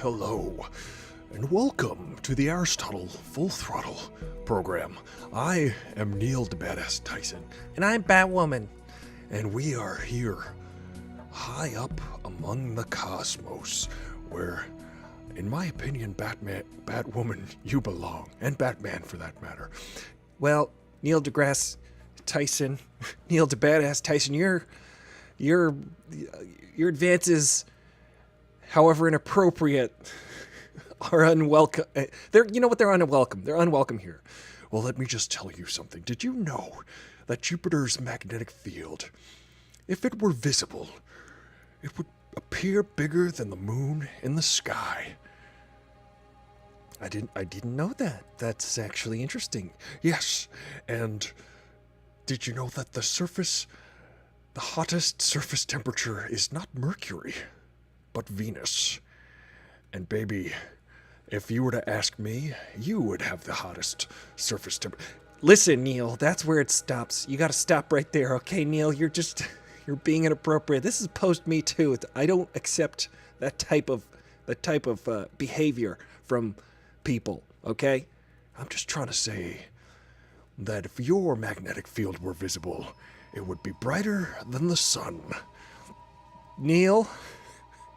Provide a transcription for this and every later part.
hello, and welcome to the Aristotle Full Throttle program. I am Neil deGrasse Tyson. And I'm Batwoman. And we are here, high up among the cosmos, where, in my opinion, Batwoman, you belong. And Batman, for that matter. Well, Neil deGrasse Tyson, Neil deGrasse Tyson, your advances, however inappropriate, are unwelcome. They're unwelcome. They're unwelcome here. Well, let me just tell you something. Did you know that Jupiter's magnetic field, if it were visible, it would appear bigger than the moon in the sky? I didn't know that. That's actually interesting. Yes, and did you know that the hottest surface temperature is not Mercury, but Venus? And baby, if you were to ask me, you would have the hottest surface temperature. Listen, Neil, that's where it stops. You gotta stop right there, okay, Neil? You're being inappropriate. This is post-Me Too. I don't accept that type of behavior from people, okay? I'm just trying to say that if your magnetic field were visible, it would be brighter than the sun. Neil,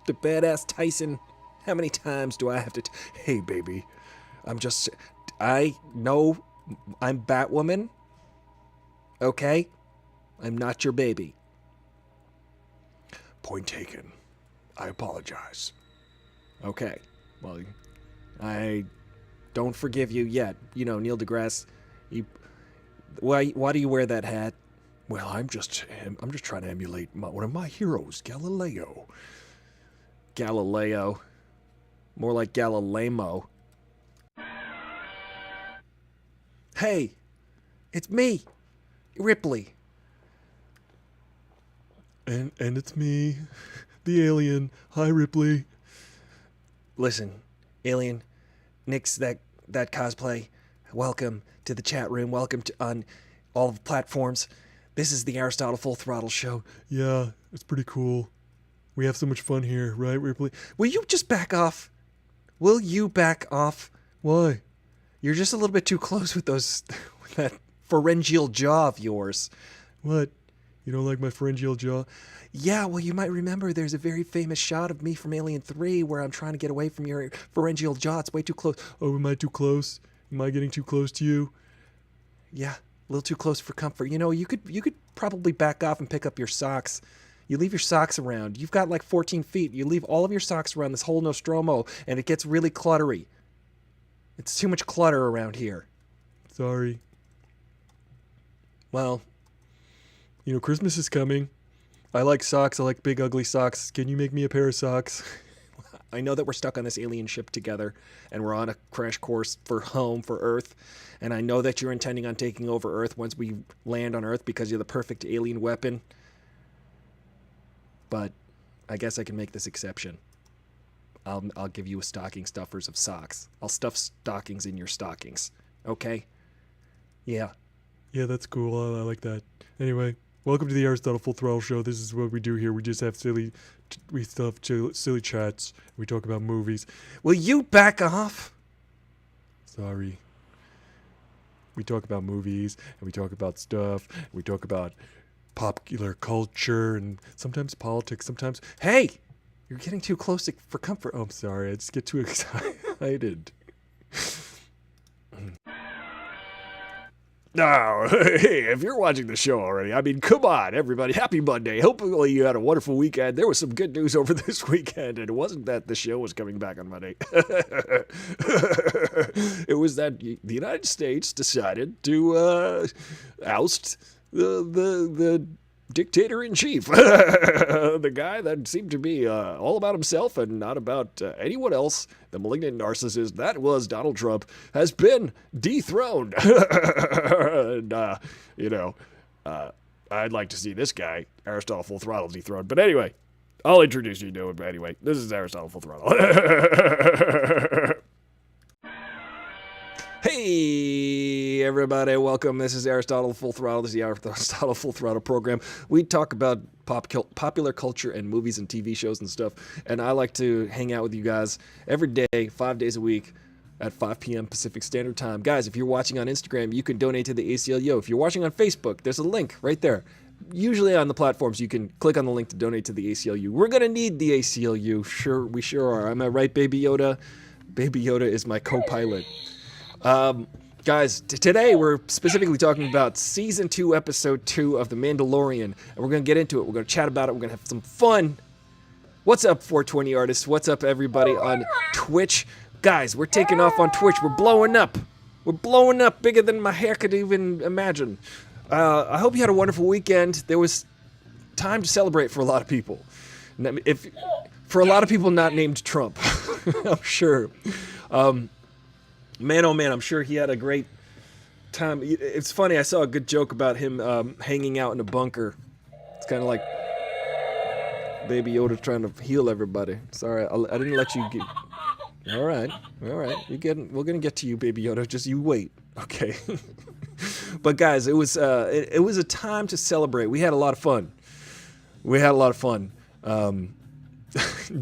the badass Tyson, how many times do I have to... Hey, baby, I know I'm Batwoman, okay? I'm not your baby. Point taken. I apologize. Okay, well, I don't forgive you yet. You know, Neil deGrasse, why do you wear that hat? Well, I'm just trying to emulate one of my heroes, Galileo. Galileo. More like Galileo. Hey, it's me, Ripley. And it's me, the alien. Hi, Ripley. Listen, alien, nix that cosplay. Welcome to the chat room. Welcome to on all the platforms. This is the Aristotle Full Throttle show. Yeah, it's pretty cool. We have so much fun here, right, Ripley? Will you just back off? Will you back off? Why? You're just a little bit too close with that pharyngeal jaw of yours. What? You don't like my pharyngeal jaw? Yeah, well, you might remember there's a very famous shot of me from Alien 3 where I'm trying to get away from your pharyngeal jaw. It's way too close. Oh, am I too close? Am I getting too close to you? Yeah, a little too close for comfort. You know, you could probably back off and pick up your socks. You leave your socks around. You've got like 14 feet. You leave all of your socks around this whole Nostromo, and it gets really cluttery. It's too much clutter around here. Sorry. Well, you know, Christmas is coming. I like socks. I like big, ugly socks. Can you make me a pair of socks? I know that we're stuck on this alien ship together, and we're on a crash course for home, for Earth. And I know that you're intending on taking over Earth once we land on Earth because you're the perfect alien weapon. But I guess I can make this exception. I'll give you a stocking stuffers of socks. I'll stuff stockings in your stockings. Okay? Yeah. Yeah, that's cool. I like that. Anyway, welcome to the Aristotle Full Throttle show. This is what we do here. We just have silly chats. We talk about movies. Will you back off? Sorry. We talk about movies, and we talk about stuff. We talk about popular culture, and sometimes politics, sometimes... Hey! You're getting too close for comfort. Oh, I'm sorry. I just get too excited. Now, hey, if you're watching the show already, I mean, come on, everybody. Happy Monday. Hopefully you had a wonderful weekend. There was some good news over this weekend, and it wasn't that the show was coming back on Monday. It was that the United States decided to oust the dictator-in-chief, the guy that seemed to be all about himself and not about anyone else, the malignant narcissist that was Donald Trump, has been dethroned. And, I'd like to see this guy, Aristotle Full Throttle, dethroned. But anyway, I'll introduce you to him. But anyway, this is Aristotle Full Throttle. Hey, everybody. Welcome. This is Aristotle Full Throttle. This is the Aristotle Full Throttle program. We talk about popular culture and movies and TV shows and stuff. And I like to hang out with you guys every day, 5 days a week at 5 p.m. Pacific Standard Time. Guys, if you're watching on Instagram, you can donate to the ACLU. If you're watching on Facebook, there's a link right there. Usually on the platforms, you can click on the link to donate to the ACLU. We're going to need the ACLU. Sure, we sure are. Am I right, Baby Yoda? Baby Yoda is my co-pilot. Guys, today we're specifically talking about Season 2, Episode 2 of The Mandalorian. And we're going to get into it. We're going to chat about it. We're going to have some fun. What's up, 420 artists? What's up, everybody on Twitch? Guys, we're taking off on Twitch. We're blowing up. We're blowing up bigger than my hair could even imagine. I hope you had a wonderful weekend. There was time to celebrate for a lot of people. For a lot of people not named Trump, I'm sure. Man, oh man, I'm sure he had a great time. It's funny, I saw a good joke about him hanging out in a bunker. It's kind of like Baby Yoda trying to heal everybody. Sorry, I didn't let you get... All right. We're gonna get to you, Baby Yoda. Just you wait, okay? But guys, it was a time to celebrate. We had a lot of fun.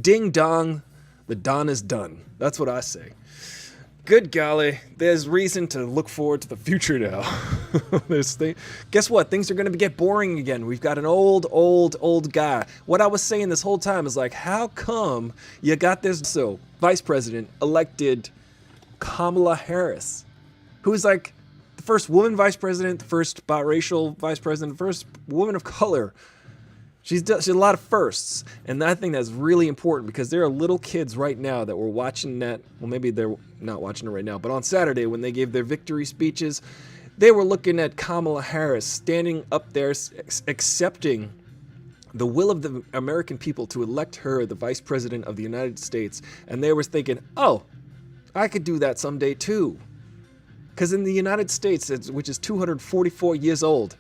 Ding dong, the dawn is done. That's what I say. Good golly, there's reason to look forward to the future now. Guess what? Things are going to get boring again. We've got an old guy. What I was saying this whole time is like, how come you got this vice president elected Kamala Harris, who is like the first woman vice president, the first biracial vice president, the first woman of color. She's a lot of firsts, and I think that's really important because there are little kids right now that were watching that. Well, maybe they're not watching it right now, but on Saturday when they gave their victory speeches, they were looking at Kamala Harris standing up there accepting the will of the American people to elect her the vice president of the United States, and they were thinking, oh, I could do that someday too. Because in the United States, which is 244 years old,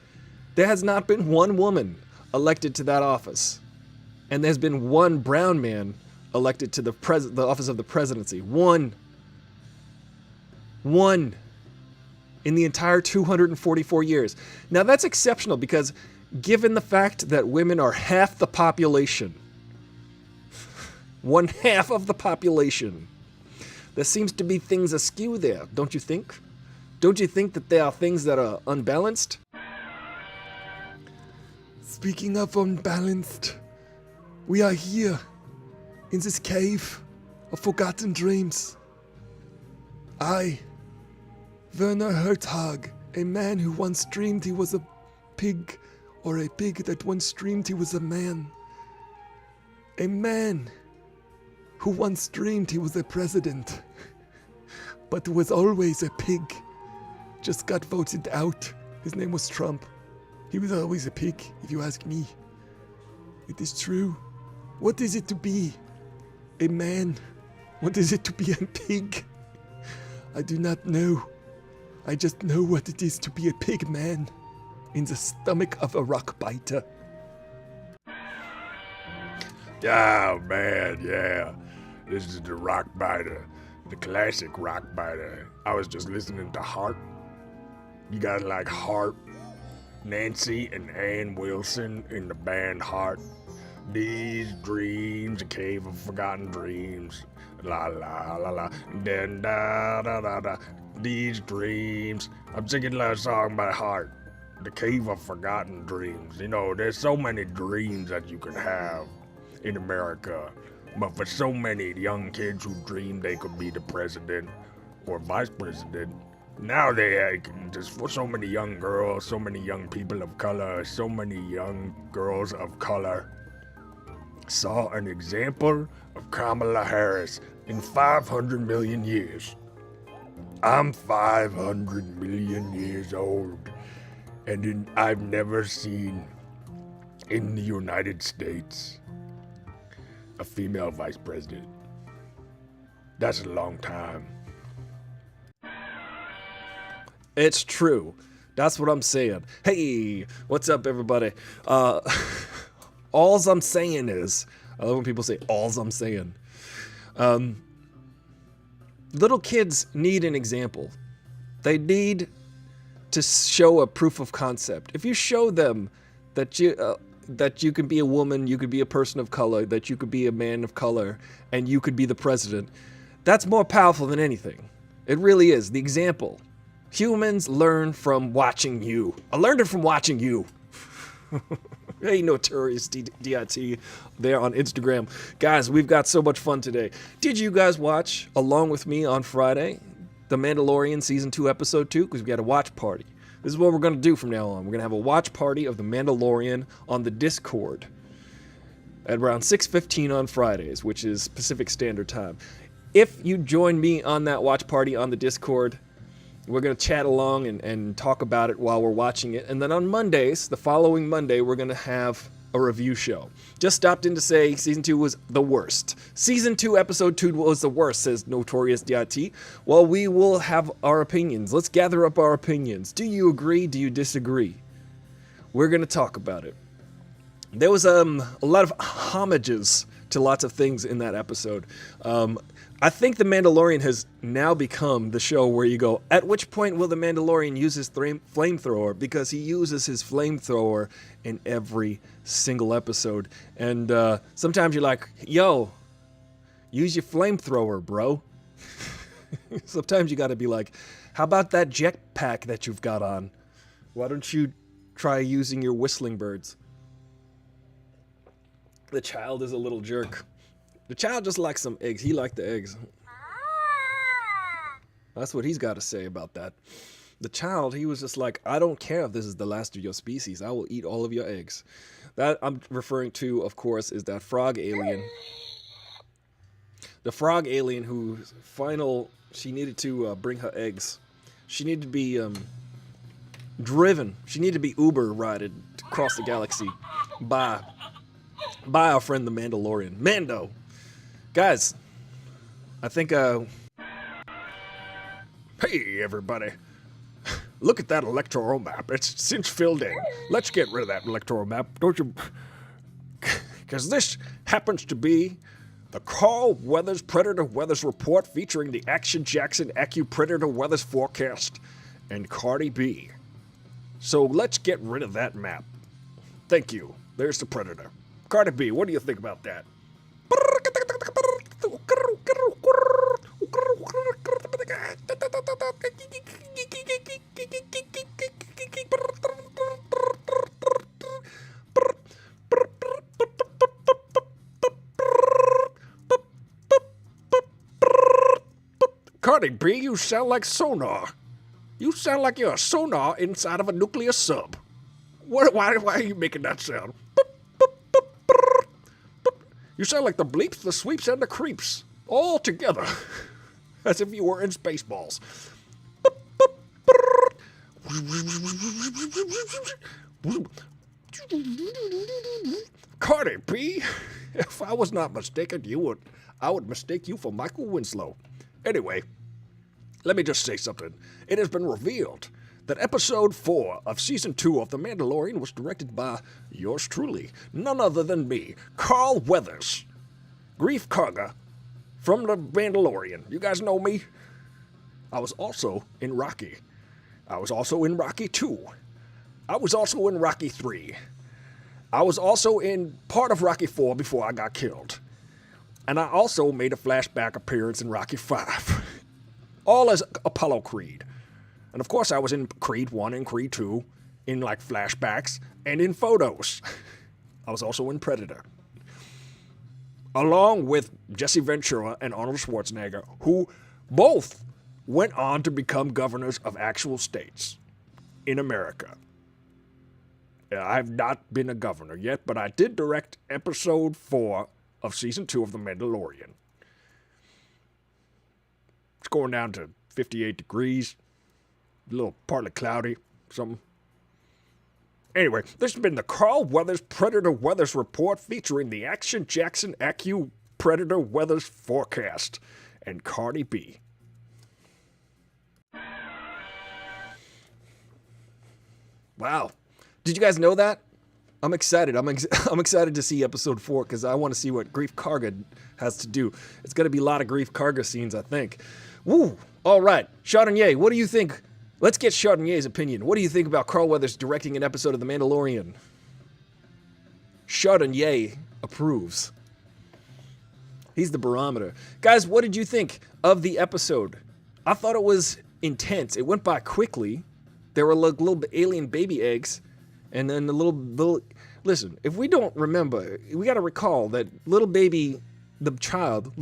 there has not been one woman elected to that office, and there's been one brown man elected to the office of the presidency. One in the entire 244 years. Now that's exceptional because given the fact that women are half the population, 1/2 of the population, there seems to be things askew there, don't you think? Don't you think that there are things that are unbalanced? Speaking of unbalanced, we are here in this cave of forgotten dreams. I, Werner Herzog, a man who once dreamed he was a pig, or a pig that once dreamed he was a man. A man who once dreamed he was a president, but was always a pig, just got voted out. His name was Trump. He was always a pig, if you ask me. It is true. What is it to be a man? What is it to be a pig? I do not know. I just know what it is to be a pig man in the stomach of a rock biter. Oh man, yeah. This is the rock biter. The classic rock biter. I was just listening to Heart. You guys like Heart? Nancy and Ann Wilson in the band Heart. These dreams, a cave of forgotten dreams. La la la la. Then da da da da. These dreams. I'm singing a song by Heart. The cave of forgotten dreams. You know, there's so many dreams that you can have in America. But for so many young kids who dream they could be the president or vice president, now just for so many young girls, so many young people of color, so many young girls of color saw an example of Kamala Harris in 500 million years. I'm 500 million years old, and I've never seen in the United States a female vice president. That's a long time. It's true. That's what I'm saying. Hey, what's up, everybody? Alls I'm saying is, I love when people say, alls I'm saying. Little kids need an example. They need to show a proof of concept. If you show them that you can be a woman, you could be a person of color, that you could be a man of color, and you could be the president, that's more powerful than anything. It really is. The example. Humans learn from watching you. I learned it from watching you. Hey, Notorious DIT there on Instagram. Guys, we've got so much fun today. Did you guys watch, along with me on Friday, The Mandalorian Season 2, Episode 2? Because we got a watch party. This is what we're going to do from now on. We're going to have a watch party of The Mandalorian on the Discord at around 6:15 on Fridays, which is Pacific Standard Time. If you join me on that watch party on the Discord, we're going to chat along and talk about it while we're watching it. And then on Mondays, the following Monday, we're going to have a review show. Just stopped in to say Season 2 was the worst. Season 2, Episode 2 was the worst, says Notorious DIT. Well, we will have our opinions. Let's gather up our opinions. Do you agree? Do you disagree? We're going to talk about it. There was a lot of homages to lots of things in that episode. I think The Mandalorian has now become the show where you go, at which point will The Mandalorian use his flamethrower? Because he uses his flamethrower in every single episode. And sometimes you're like, yo, use your flamethrower, bro. Sometimes you got to be like, how about that jetpack that you've got on? Why don't you try using your whistling birds? The child is a little jerk. The child just likes some eggs. He liked the eggs. That's what he's got to say about that. The child, he was just like, I don't care if this is the last of your species. I will eat all of your eggs. That I'm referring to, of course, is that frog alien. The frog alien whose she needed to bring her eggs. She needed to be driven. She needed to be Uber rided across the galaxy by our friend the Mandalorian. Mando. Guys, I think, Hey, everybody. Look at that electoral map. It's since filled in. Let's get rid of that electoral map, don't you? Because this happens to be the Carl Weathers Predator Weathers Report featuring the Action Jackson Predator Weathers Forecast and Cardi B. So let's get rid of that map. Thank you. There's the Predator. Cardi B, what do you think about that? Cardi B, you sound like sonar. You sound like you're a sonar inside of a nuclear sub. Why are you making that sound? You sound like the bleeps, the sweeps, and the creeps. All together. As if you were in Spaceballs. Cardi B, if I was not mistaken, I would mistake you for Michael Winslow. Anyway, let me just say something. It has been revealed that Episode 4 of Season 2 of The Mandalorian was directed by yours truly, none other than me, Carl Weathers, Grief Karga, from The Mandalorian. You guys know me? I was also in Rocky. I was also in Rocky 2. I was also in Rocky 3. I was also in part of Rocky 4 before I got killed. And I also made a flashback appearance in Rocky 5. All as Apollo Creed. And of course I was in Creed 1 and Creed 2 in like flashbacks and in photos. I was also in Predator. Along with Jesse Ventura and Arnold Schwarzenegger, who both went on to become governors of actual states in America. I've not been a governor yet, but I did direct Episode 4 of Season 2 of The Mandalorian. It's going down to 58 degrees. A little partly cloudy, something. Anyway, this has been the Carl Weathers Predator Weathers Report featuring the Action Jackson Predator Weathers Forecast and Cardi B. Wow. Did you guys know that? I'm excited. I'm excited to see Episode 4 because I want to see what Grief Karga has to do. It's going to be a lot of Grief Karga scenes, I think. Woo! All right. Chardonnay, what do you think Let's get Chardonnier's opinion. What do you think about Carl Weathers directing an episode of The Mandalorian? Chardonnay approves. He's the barometer. Guys, what did you think of the episode? I thought it was intense. It went by quickly. There were like little alien baby eggs. And then the little... Listen, if we don't remember, we got to recall that little baby Yoda child.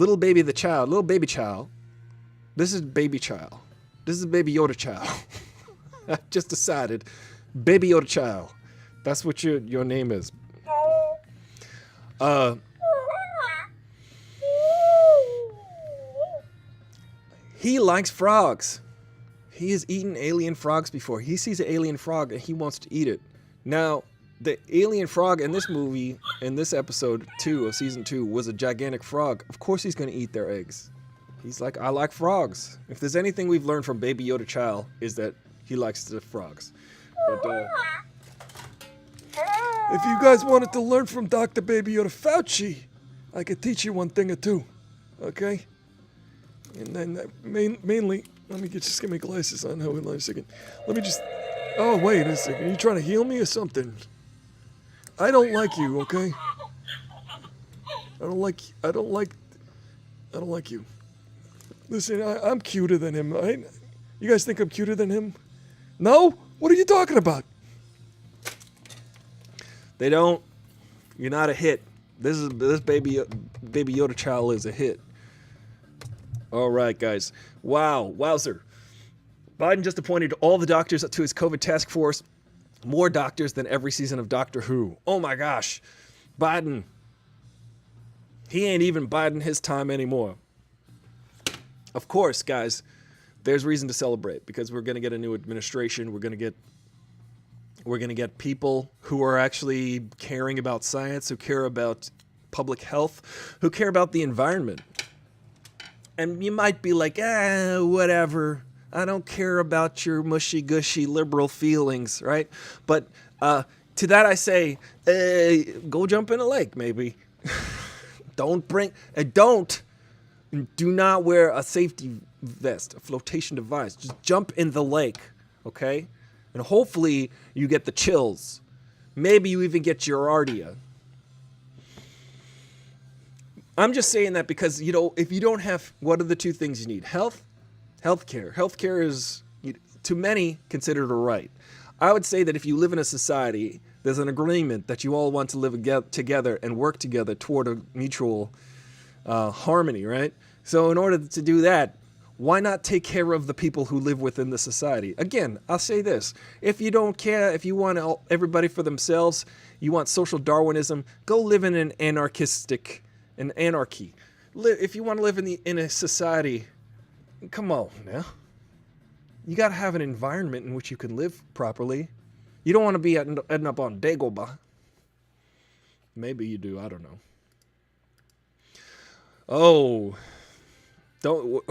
This is baby child. This is baby Yoda child. I just decided. Baby Yoda child. That's what your name is. He likes frogs. He has eaten alien frogs before. He sees an alien frog and he wants to eat it. Now, the alien frog in this movie, in this episode 2 of season 2, was a gigantic frog. Of course he's going to eat their eggs. He's like, I like frogs. If there's anything we've learned from Baby Yoda child, is that he likes the frogs. But, If you guys wanted to learn from Dr. Baby Yoda Fauci, I could teach you one thing or two, okay? And then mainly, let me just get my glasses on. Hold on a second. Let me just. Oh, wait a second. Are you trying to heal me or something? I don't like you, okay? I don't like you. Listen, I'm cuter than him, right? You guys think I'm cuter than him? No? What are you talking about? they don't. You're not a hit. This baby Yoda child is a hit. All right, guys. Wowzer. Biden just appointed all the doctors to his COVID task force. More doctors than every season of Doctor Who. Oh my gosh. Biden. He ain't even Biden his time anymore. Of course, guys, there's reason to celebrate because we're going to get a new administration. We're going to get people who are actually caring about science, who care about public health, who care about the environment. And you might be like, whatever. I don't care about your mushy-gushy liberal feelings, right? But to that I say, go jump in a lake, maybe. Do not wear a safety vest, a flotation device. Just jump in the lake, okay? And hopefully you get the chills. Maybe you even get Giardia. I'm just saying that because, if you don't have, what are the two things you need? Healthcare. Healthcare is, to many, considered a right. I would say that if you live in a society, there's an agreement that you all want to live together and work together toward a mutual harmony, right? So in order to do that, why not take care of the people who live within the society? Again, I'll say this. If you don't care, if you want everybody for themselves, you want social Darwinism, go live in an anarchy. If you want to live in a society, come on now. You got to have an environment in which you can live properly. You don't want to be ending up on Dagobah. Maybe you do. I don't know. Oh, don't.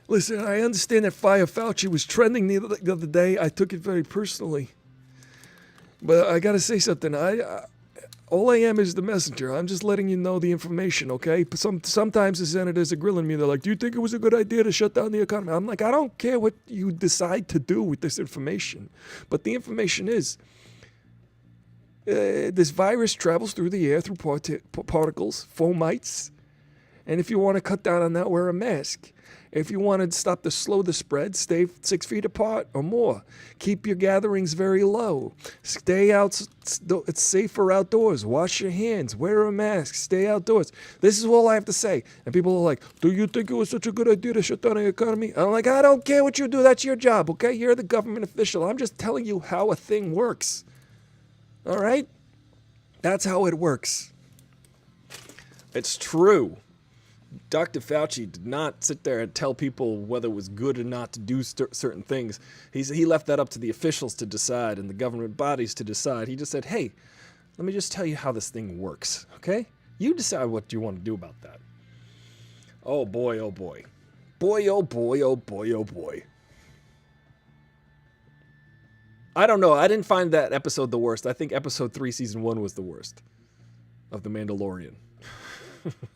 Listen, I understand that Fire Fauci was trending the other day. I took it very personally. But I got to say something. All I am is the messenger. I'm just letting you know the information, okay? Sometimes the senators are grilling me. They're like, do you think it was a good idea to shut down the economy? I'm like, I don't care what you decide to do with this information. But the information is, this virus travels through the air through particles, fomites. And if you want to cut down on that, wear a mask. If you want to slow the spread, stay 6 feet apart or more. Keep your gatherings very low. Stay out. It's safer outdoors. Wash your hands. Wear a mask. Stay outdoors. This is all I have to say. And people are like, do you think it was such a good idea to shut down the economy? I'm like, I don't care what you do. That's your job, okay? You're the government official. I'm just telling you how a thing works. All right? That's how it works. It's true. Dr. Fauci did not sit there and tell people whether it was good or not to do certain things. He left that up to the officials to decide and the government bodies to decide. He just said, hey, let me just tell you how this thing works, okay? You decide what you want to do about that. Oh, boy, oh, boy. Boy, oh, boy, oh, boy, oh, boy. I don't know. I didn't find that episode the worst. I think episode 3, season 1 was the worst of The Mandalorian.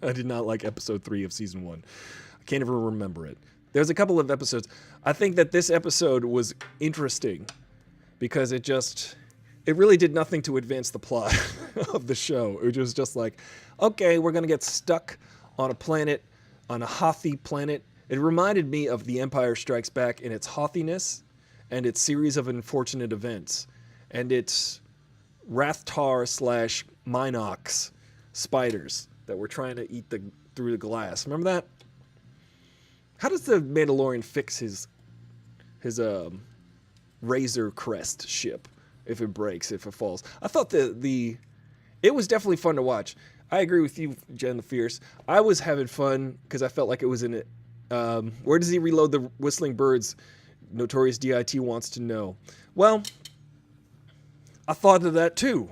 I did not like episode 3 of season 1. I can't even remember it. There's a couple of episodes. I think that this episode was interesting because it really did nothing to advance the plot of the show. It was just like, okay, we're going to get stuck on a planet, on a Hothi planet. It reminded me of The Empire Strikes Back in its Hothiness and its series of unfortunate events and its Rathtar / Minox spiders that were trying to eat through the glass. Remember that? How does the Mandalorian fix his Razor Crest ship if it breaks, if it falls? I thought it was definitely fun to watch. I agree with you, Jen the Fierce. I was having fun because I felt like it was in it. Where does he reload the whistling birds? Notorious DIT wants to know. Well, I thought of that too.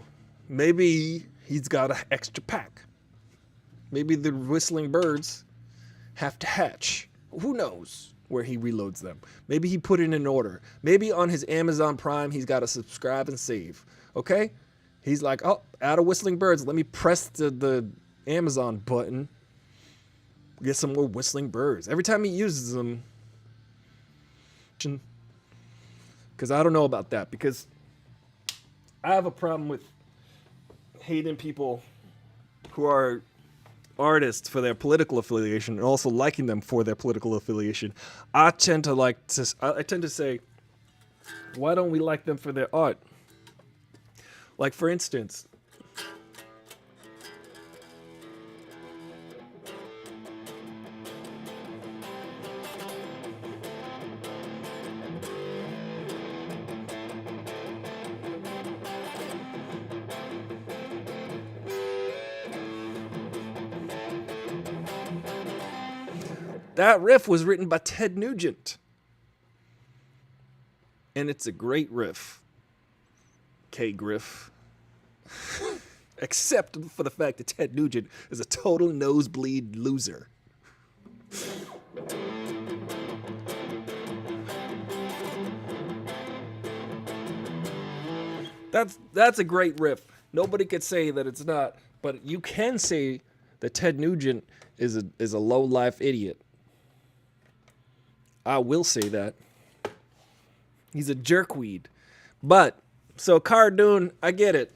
Maybe he's got an extra pack. Maybe the whistling birds have to hatch. Who knows where he reloads them? Maybe he put it in order. Maybe on his Amazon Prime, he's got to subscribe and save. Okay? He's like, oh, out of whistling birds. Let me press the Amazon button. Get some more whistling birds. Every time he uses them. Because I don't know about that. Because I have a problem with hating people who are artists for their political affiliation and also liking them for their political affiliation. I tend to say, why don't we like them for their art? Like, for instance, that riff was written by Ted Nugent. And it's a great riff. K-Griff. Except for the fact that Ted Nugent is a total nosebleed loser. That's a great riff. Nobody could say that it's not, but you can say that Ted Nugent is a low-life idiot. I will say that. He's a jerkweed. But, so Cara Dune, I get it.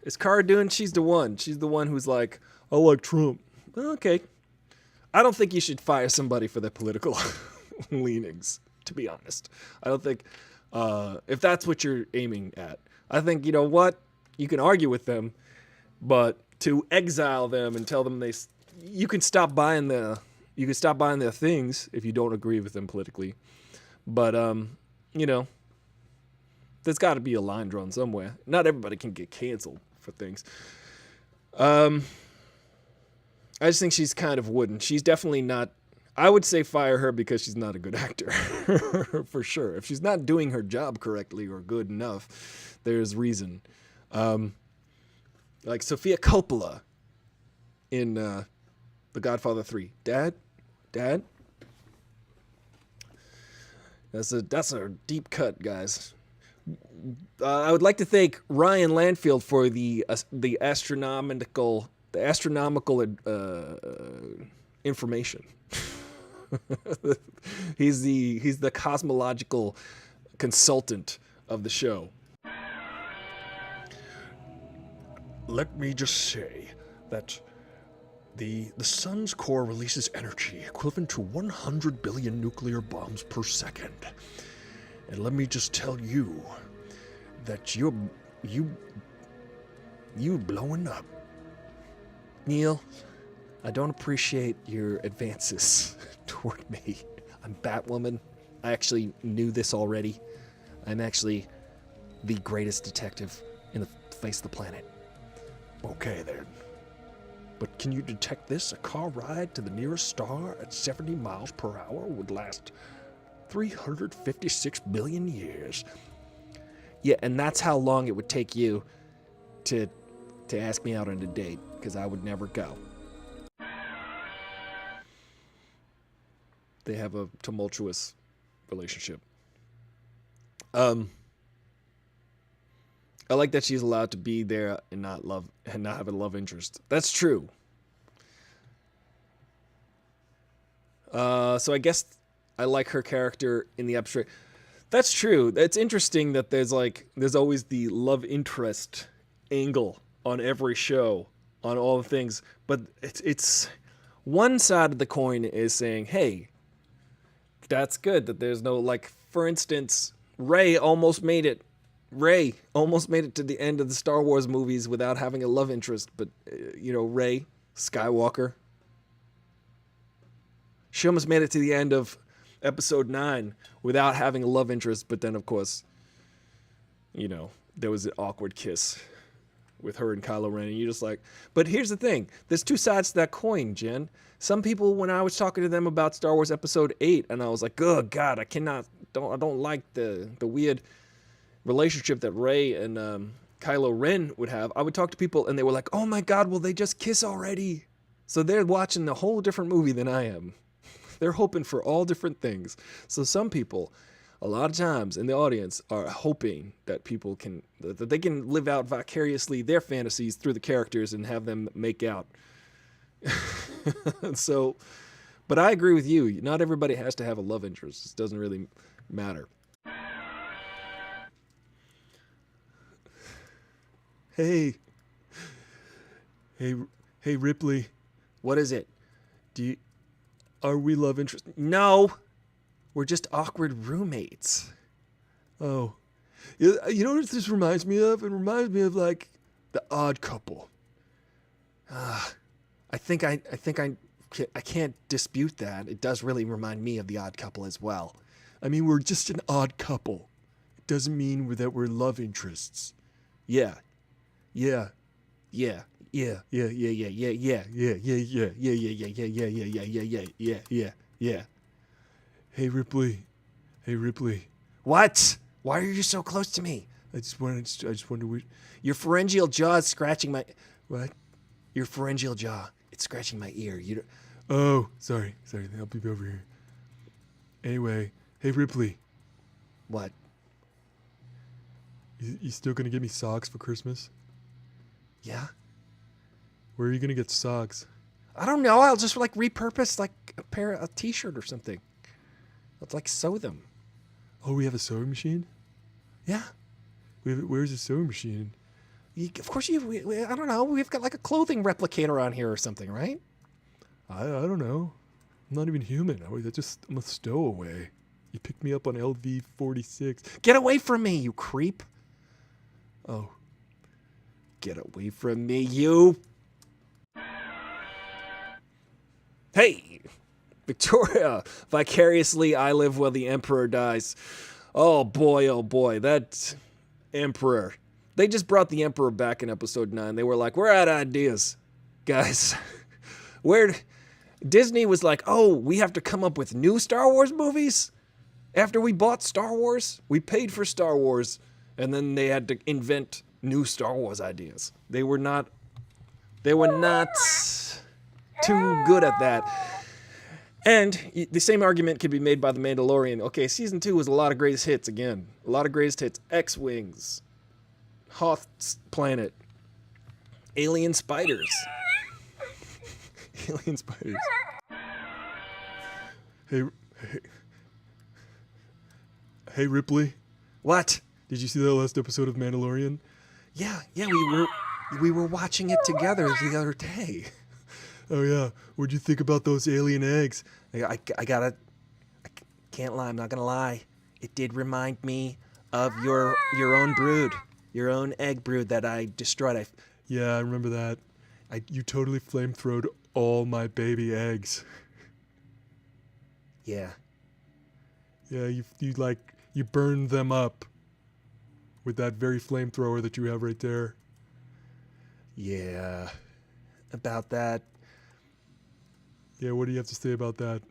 It's Cara Dune, she's the one. She's the one who's like, I like Trump. Okay. I don't think you should fire somebody for their political leanings, to be honest. I don't think, if that's what you're aiming at. I think, you know what? You can argue with them, but to exile them and tell them you can stop buying their things if you don't agree with them politically. But, you know, there's got to be a line drawn somewhere. Not everybody can get canceled for things. I just think she's kind of wooden. She's definitely not. I would say fire her because she's not a good actor, for sure. If she's not doing her job correctly or good enough, there's reason. Like Sofia Coppola in The Godfather 3. Dad? That's a deep cut, guys. I would like to thank Ryan Landfield for the astronomical information. He's the cosmological consultant of the show. Let me just say that the sun's core releases energy equivalent to 100 billion nuclear bombs per second. And let me just tell you that you blowing up. Neil, I don't appreciate your advances toward me. I'm Batwoman. I actually knew this already. I'm actually the greatest detective in the face of the planet. Okay then. But can you detect this? A car ride to the nearest star at 70 miles per hour would last 356 billion years. Yeah, and that's how long it would take you to ask me out on a date, because I would never go. They have a tumultuous relationship. I like that she's allowed to be there and not have a love interest. That's true. So I guess I like her character in the abstract. That's true. It's interesting that there's always the love interest angle on every show, on all the things. But it's one side of the coin is saying, hey, that's good that there's no, like, for instance, Rey almost made it to the end of the Star Wars movies without having a love interest. But, Rey Skywalker. She almost made it to the end of Episode 9 without having a love interest. But then, of course, there was an awkward kiss with her and Kylo Ren. And you're just like, but here's the thing. There's two sides to that coin, Jen. Some people, when I was talking to them about Star Wars Episode 8, and I was like, oh, God, I don't like the weird relationship that Rey and Kylo Ren would have. I would talk to people, and they were like, oh, my God, will they just kiss already? So they're watching a whole different movie than I am. They're hoping for all different things. So some people, a lot of times in the audience, are hoping that that they can live out vicariously their fantasies through the characters and have them make out. So, but I agree with you. Not everybody has to have a love interest. It doesn't really matter. Hey, Ripley. What is it? Are we love interest? No, we're just awkward roommates. Oh, you know what this reminds me of? It reminds me of like The Odd Couple. I can't dispute that. It does really remind me of The Odd Couple as well. I mean, we're just an odd couple. It doesn't mean that we're love interests. Yeah. Hey Ripley. What? Why are you so close to me? I just wonder. Your pharyngeal jaw is scratching my. What? Your pharyngeal jaw. It's scratching my ear. Oh, sorry. I'll be over here. Anyway, hey Ripley. What? You still gonna get me socks for Christmas? Yeah. Where are you gonna get socks? I don't know. I'll just repurpose a t-shirt or something. I'll sew them. Oh, we have a sewing machine? Yeah. Where's the sewing machine? Of course I don't know. We've got a clothing replicator on here or something, right? I don't know. I'm not even human. I'm a stowaway. You picked me up on LV-46. Get away from me, you creep. Oh. Get away from me, you. Hey, Victoria. Vicariously, I live while the Emperor dies. Oh boy, that Emperor. They just brought the Emperor back in Episode 9. They were like, we're out of ideas, guys. Disney was like, oh, we have to come up with new Star Wars movies? After we bought Star Wars, we paid for Star Wars, and then they had to invent new Star Wars ideas. They were not too good at that. And the same argument could be made by The Mandalorian. Okay, Season 2 was a lot of greatest hits again. A lot of greatest hits. X-Wings. Hoth's planet. Alien spiders. Alien spiders. Hey, Ripley. What? Did you see that last episode of Mandalorian? Yeah, we were watching it together the other day. Oh yeah, what'd you think about those alien eggs? I can't lie, I'm not gonna lie. It did remind me of your own brood, your own egg brood that I destroyed. Yeah, I remember that. You totally flamethrowed all my baby eggs. Yeah. Yeah, you burned them up with that very flamethrower that you have right there. Yeah. About that. Yeah, what do you have to say about that?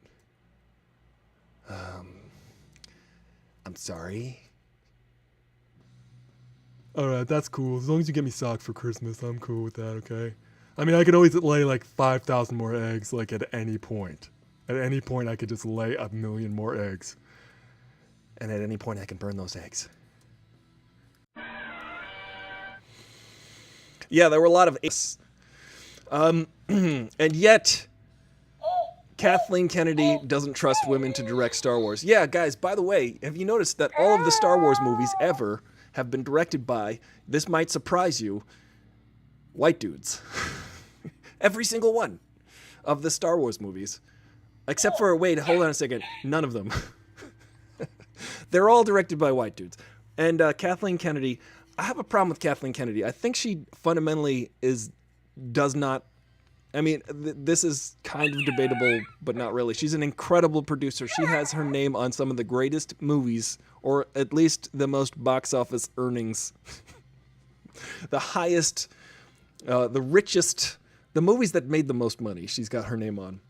I'm sorry. Alright, that's cool. As long as you get me socks for Christmas, I'm cool with that, okay? I mean, I could always lay 5,000 more eggs, at any point. At any point, I could just lay 1,000,000 more eggs. And at any point, I can burn those eggs. Yeah, there were a lot of eggs. And yet, Kathleen Kennedy doesn't trust women to direct Star Wars. Yeah, guys, by the way, have you noticed that all of the Star Wars movies ever have been directed by, this might surprise you, white dudes? Every single one of the Star Wars movies. Except for, wait, hold on a second, none of them. They're all directed by white dudes. And Kathleen Kennedy, I have a problem with Kathleen Kennedy. I think she fundamentally does not, I mean, this is kind of debatable, but not really. She's an incredible producer. She has her name on some of the greatest movies, or at least the most box office earnings. The highest, the richest, the movies that made the most money, she's got her name on.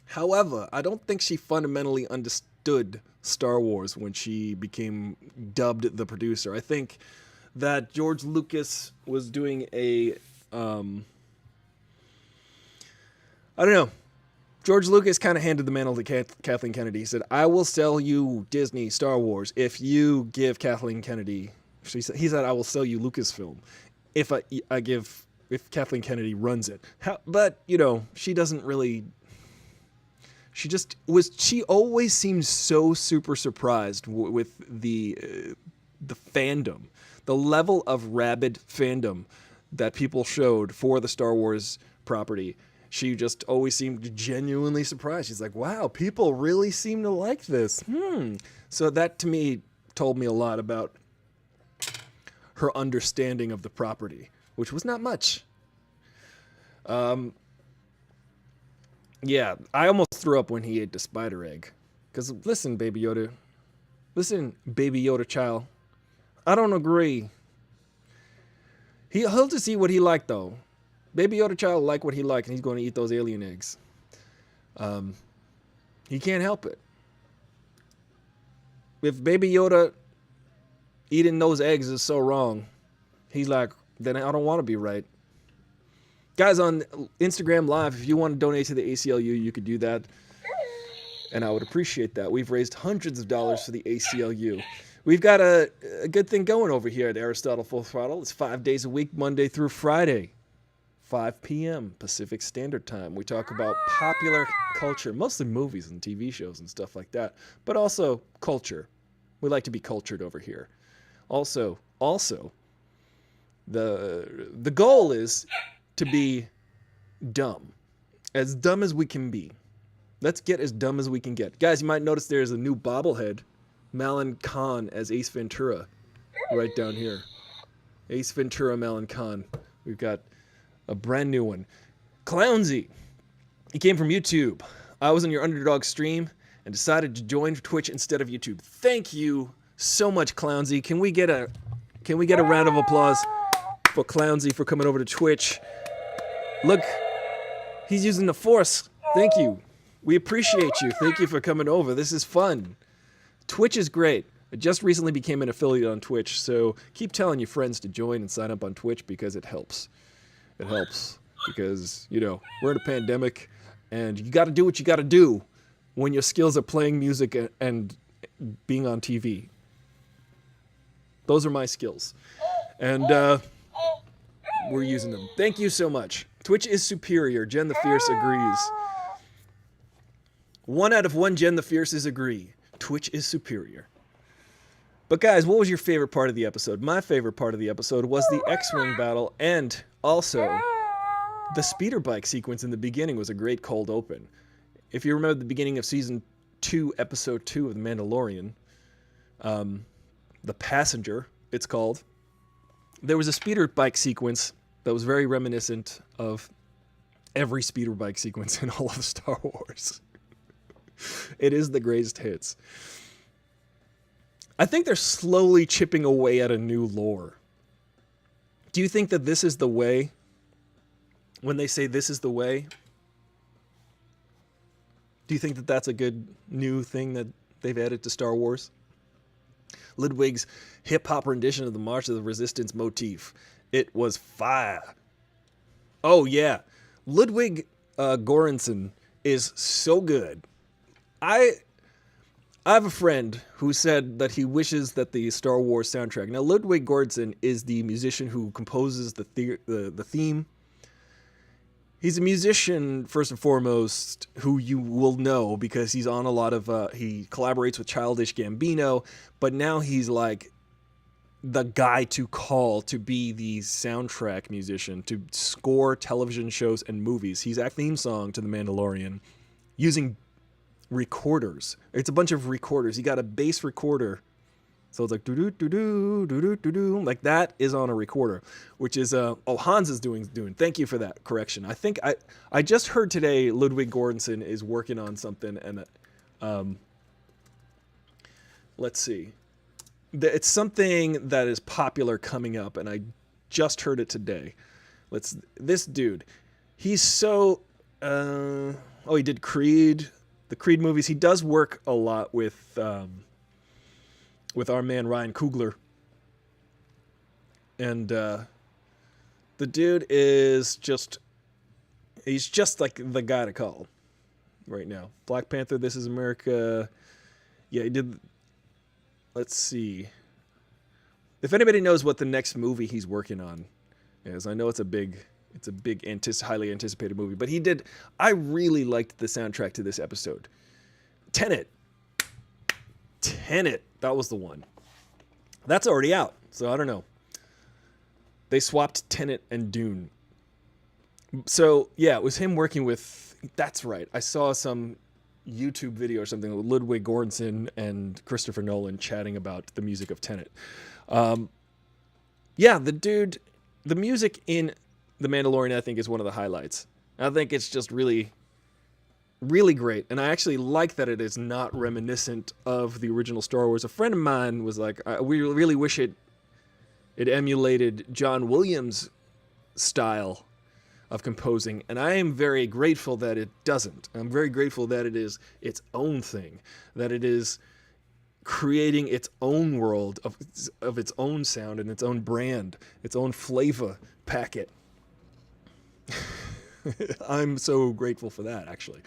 However, I don't think she fundamentally understood Star Wars when she became dubbed the producer. I think that George Lucas was doing I don't know. George Lucas kind of handed the mantle to Kathleen Kennedy. He said, I will sell you Disney Star Wars if you give Kathleen Kennedy, he said, I will sell you Lucasfilm if if Kathleen Kennedy runs it. But, you know, she doesn't really... She always seemed so super surprised with the fandom, the level of rabid fandom that people showed for the Star Wars property. She just always seemed genuinely surprised. She's like, wow, people really seem to like this. So that to me told me a lot about her understanding of the property, which was not much. Yeah, I almost threw up when he ate the spider egg. Because listen, Baby Yoda. Listen, Baby Yoda child. I don't agree. He'll just eat what he liked, though. Baby Yoda child like what he liked, and he's going to eat those alien eggs. He can't help it. If Baby Yoda eating those eggs is so wrong, he's like, then I don't want to be right. Guys, on Instagram Live, if you want to donate to the ACLU, you could do that. And I would appreciate that. We've raised hundreds of dollars for the ACLU. We've got a good thing going over here at Aristotle Full Throttle. It's 5 days a week, Monday through Friday, 5 p.m. Pacific Standard Time. We talk about popular culture, mostly movies and TV shows and stuff like that, but also culture. We like to be cultured over here. Also, the goal is to be dumb as we can be. Let's get as dumb as we can get. Guys, you might notice there's a new bobblehead, Malin Khan as Ace Ventura, right down here. Ace Ventura, Malin Khan. We've got a brand new one. Clownsy, he came from YouTube. I was on your Underdog stream and decided to join Twitch instead of YouTube. Thank you so much, Clownsy. Can we get a round of applause for Clownsy for coming over to Twitch? Look, he's using the Force. Thank you. We appreciate you. Thank you for coming over. This is fun. Twitch is great. I just recently became an affiliate on Twitch, so keep telling your friends to join and sign up on Twitch because it helps. It helps because, you know, we're in a pandemic and you got to do what you got to do when your skills are playing music and being on TV. Those are my skills. And we're using them. Thank you so much. Twitch is superior. Jen the Fierce agrees. 1 out of 1 Jen the Fierces agree. Twitch is superior. But guys, what was your favorite part of the episode? My favorite part of the episode was the X-Wing battle, and also the speeder bike sequence in the beginning was a great cold open. If you remember the beginning of Season 2, Episode 2 of The Mandalorian, The Passenger, it's called, there was a speeder bike sequence that was very reminiscent of every speeder bike sequence in all of Star Wars. It is the greatest hits. I think they're slowly chipping away at a new lore. Do you think that this is the way? When they say this is the way, do you think that that's a good new thing that they've added to Star Wars? Ludwig's hip-hop rendition of the March of the Resistance motif. It was fire. Oh, yeah. Ludwig Göransson is so good. I have a friend who said that he wishes that the Star Wars soundtrack... Now, Ludwig Göransson is the musician who composes the theme. He's a musician, first and foremost, who you will know because he's on a lot of, he collaborates with Childish Gambino, but now he's like the guy to call to be the soundtrack musician, to score television shows and movies. He's our theme song to The Mandalorian using recorders. It's a bunch of recorders. He got a bass recorder. So it's like doo doo doo doo doo doo doo, like that is on a recorder, which is Hans is doing. Thank you for that correction. I think I just heard today Ludwig Göransson is working on something, and let's see, it's something that is popular coming up, and I just heard it today. This dude, he's so he did Creed, the Creed movies. He does work a lot with our man Ryan Coogler. And the dude is he's just like the guy to call right now. Black Panther, This Is America. Yeah, he did. Let's see. If anybody knows what the next movie he's working on is, I know it's a big highly anticipated movie, but I really liked the soundtrack to this episode. Tenet, that was the one. That's already out, so I don't know. They swapped Tenet and Dune. So, yeah, it was him working with... That's right. I saw some YouTube video or something with Ludwig Göransson and Christopher Nolan chatting about the music of Tenet. Yeah, the music in The Mandalorian, I think, is one of the highlights. I think it's just really... really great, and I actually like that it is not reminiscent of the original Star Wars. A friend of mine was like, we really wish it emulated John Williams' style of composing, and I am very grateful that it doesn't. I'm very grateful that it is its own thing, that it is creating its own world of its own sound and its own brand, its own flavor packet. I'm so grateful for that, actually.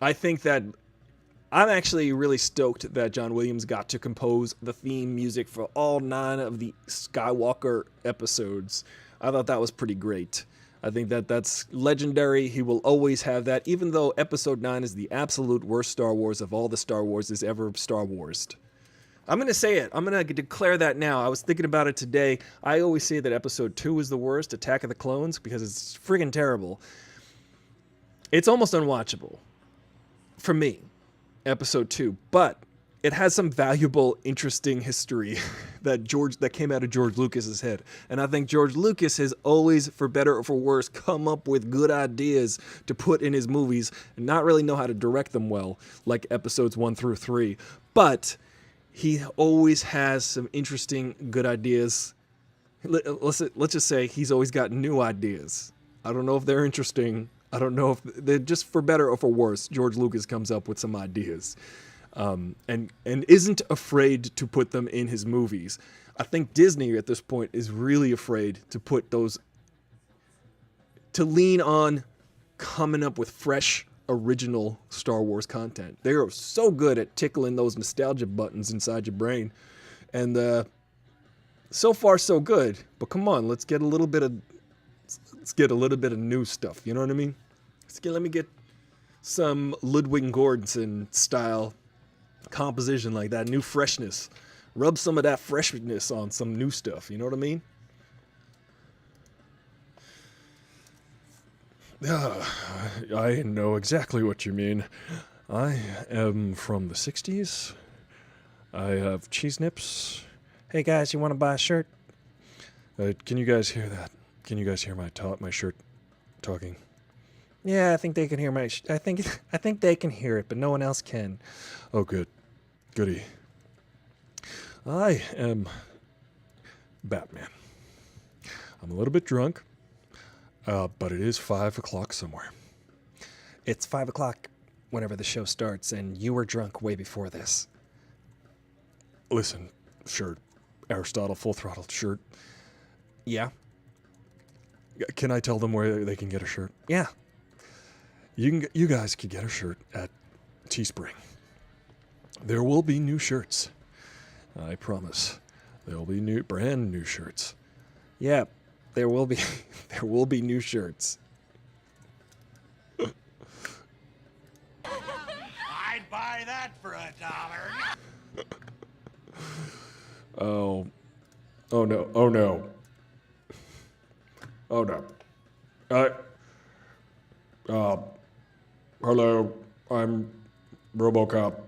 I think that I'm actually really stoked that John Williams got to compose the theme music for all 9 of the Skywalker episodes. I thought that was pretty great. I think that that's legendary. He will always have that, even though Episode 9 is the absolute worst Star Wars of all the Star Wars ever Star Warsed. I'm going to say it. I'm going to declare that now. I was thinking about it today. I always say that Episode 2 is the worst, Attack of the Clones, because it's friggin' terrible. It's almost unwatchable. For me, Episode 2. But it has some valuable, interesting history that came out of George Lucas's head. And I think George Lucas has always, for better or for worse, come up with good ideas to put in his movies and not really know how to direct them well, like Episodes 1 through 3. But... he always has some interesting, good ideas. Let's just say he's always got new ideas. I don't know if they're interesting. I don't know if they're just for better or for worse. George Lucas comes up with some ideas, and isn't afraid to put them in his movies. I think Disney at this point is really afraid to put those, to lean on coming up with fresh, original Star Wars content. They are so good at tickling those nostalgia buttons inside your brain, and so far so good. But come on, let's get a little bit of new stuff. You know what I mean? Let me get some Ludwig Göransson style composition like that, new freshness. Rub some of that freshness on some new stuff. You know what I mean? I know exactly what you mean. I am from the 60s. I have cheese nips. Hey guys, you want to buy a shirt? Can you guys hear that? Can you guys hear my shirt talking? Yeah, I think they can hear I think they can hear it, but no one else can. Oh, good. Goody. I am Batman. I'm a little bit drunk. But it is 5 o'clock somewhere. It's 5 o'clock whenever the show starts, and you were drunk way before this. Listen, shirt. Aristotle Full Throttle shirt. Yeah? Can I tell them where they can get a shirt? Yeah. You guys can get a shirt at Teespring. There will be new shirts. I promise. There will be brand new shirts. Yeah. there will be there will be new shirts. I'd buy that for $1. Oh. Oh no. Oh no. Oh no. Hello. I'm RoboCop.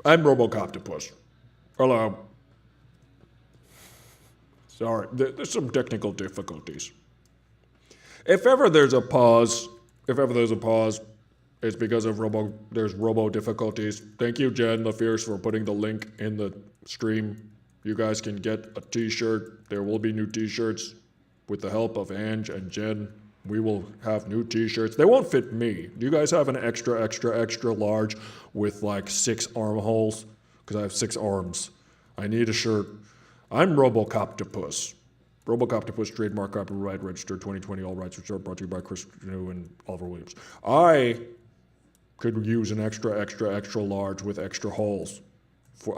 I'm RoboCoptopus. Hello. Sorry, there's some technical difficulties. If ever there's a pause, it's because of there's robo difficulties. Thank you, Jen LaFierce, for putting the link in the stream. You guys can get a t-shirt. There will be new t-shirts with the help of Ange and Jen. We will have new t-shirts. They won't fit me. Do you guys have an extra large with like 6 armholes? Because I have 6 arms. I need a shirt. I'm RoboCoptopus. RoboCoptopus, trademark, copyright, registered 2020, all rights reserved, brought to you by Chris New and Oliver Williams. I could use an extra large with extra holes.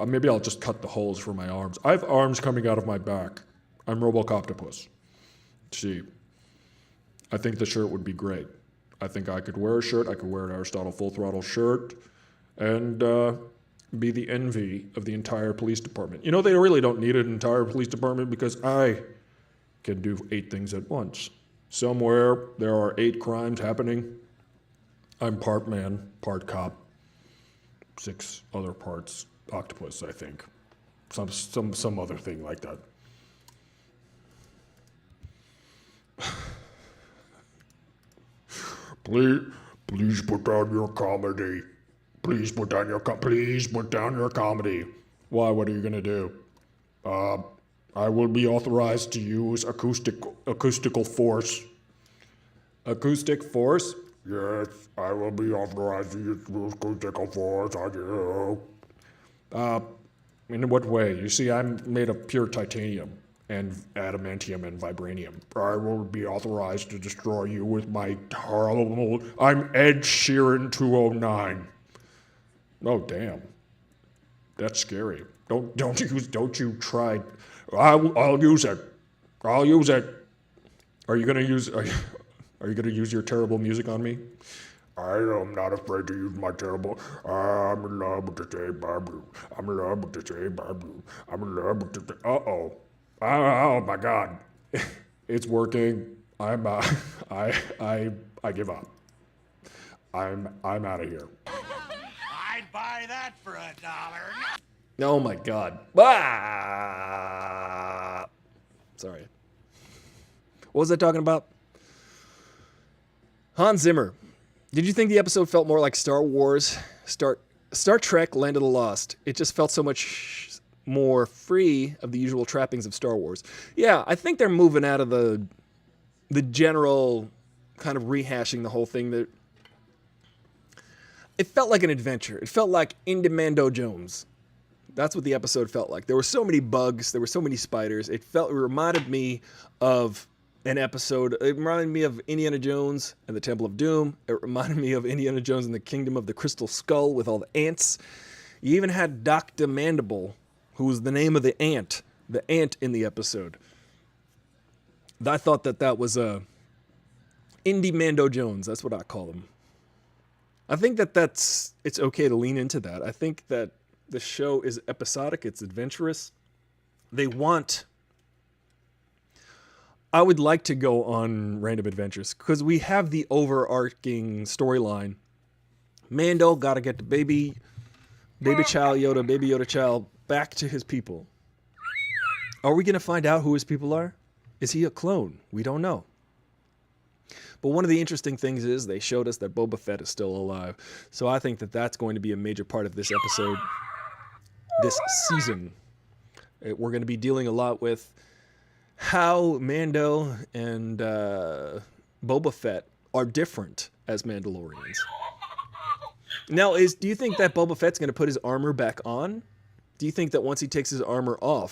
Maybe I'll just cut the holes for my arms. I have arms coming out of my back. I'm RoboCoptopus. See, I think the shirt would be great. I think I could wear a shirt. I could wear an Aristotle Full Throttle shirt and be the envy of the entire police department. You know, they really don't need an entire police department because I can do 8 things at once. Somewhere there are 8 crimes happening. I'm part man, part cop, 6 other parts octopus, I think. Some other thing like that. Please put down your comedy. Please put down your comedy. Why? What are you gonna do? I will be authorized to use acoustical force. Acoustic force? Yes, I will be authorized to use acoustical force on you. In what way? You see, I'm made of pure titanium and adamantium and vibranium. I will be authorized to destroy you with my horrible... I'm Ed Sheeran 209. Oh, damn. That's scary. Don't you try. I'll use it. I'll use it. Are you gonna use your terrible music on me? I am not afraid to use my terrible... I'm in love with the say Babu. I'm in love with the say Babu. I'm in love with the... Uh-oh. Oh my God. It's working. I give up. I'm out of here. I'd buy that for $1. Oh my God. Ah! Sorry. What was I talking about? Hans Zimmer. Did you think the episode felt more like Star Wars? Star Trek Land of the Lost. It just felt so much more free of the usual trappings of Star Wars. Yeah, I think they're moving out of the general kind of rehashing the whole thing. That it felt like an adventure. It felt like Indemando Jones. That's what the episode felt like. There were so many bugs. There were so many spiders. It reminded me of an episode. It reminded me of Indiana Jones and the Temple of Doom. It reminded me of Indiana Jones and the Kingdom of the Crystal Skull with all the ants. You even had Dr. Mandible, who was the name of the ant in the episode. I thought that was Indy Mando Jones. That's what I call him. I think it's okay to lean into that. I think that the show is episodic. It's adventurous. I would like to go on random adventures because we have the overarching storyline. Mando got to get the baby child Yoda, baby Yoda child back to his people. Are we going to find out who his people are? Is he a clone? We don't know. But one of the interesting things is they showed us that Boba Fett is still alive. So I think that that's going to be a major part of this episode, this season. We're going to be dealing a lot with how Mando and Boba Fett are different as Mandalorians. Now, do you think that Boba Fett's going to put his armor back on? Do you think that once he takes his armor on,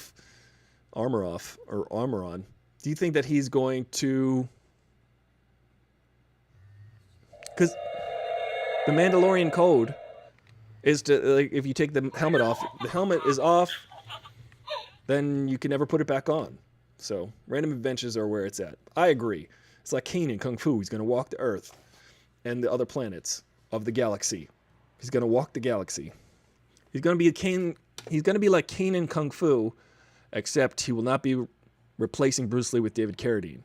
do you think that he's going to... Because the Mandalorian code is to, like, if you take the helmet off, the helmet is off, then you can never put it back on. So random adventures are where it's at. I agree. It's like Kanan Kung Fu. He's going to walk the Earth and the other planets of the galaxy. He's going to walk the galaxy. He's going to be like Kanan Kung Fu, except he will not be replacing Bruce Lee with David Carradine,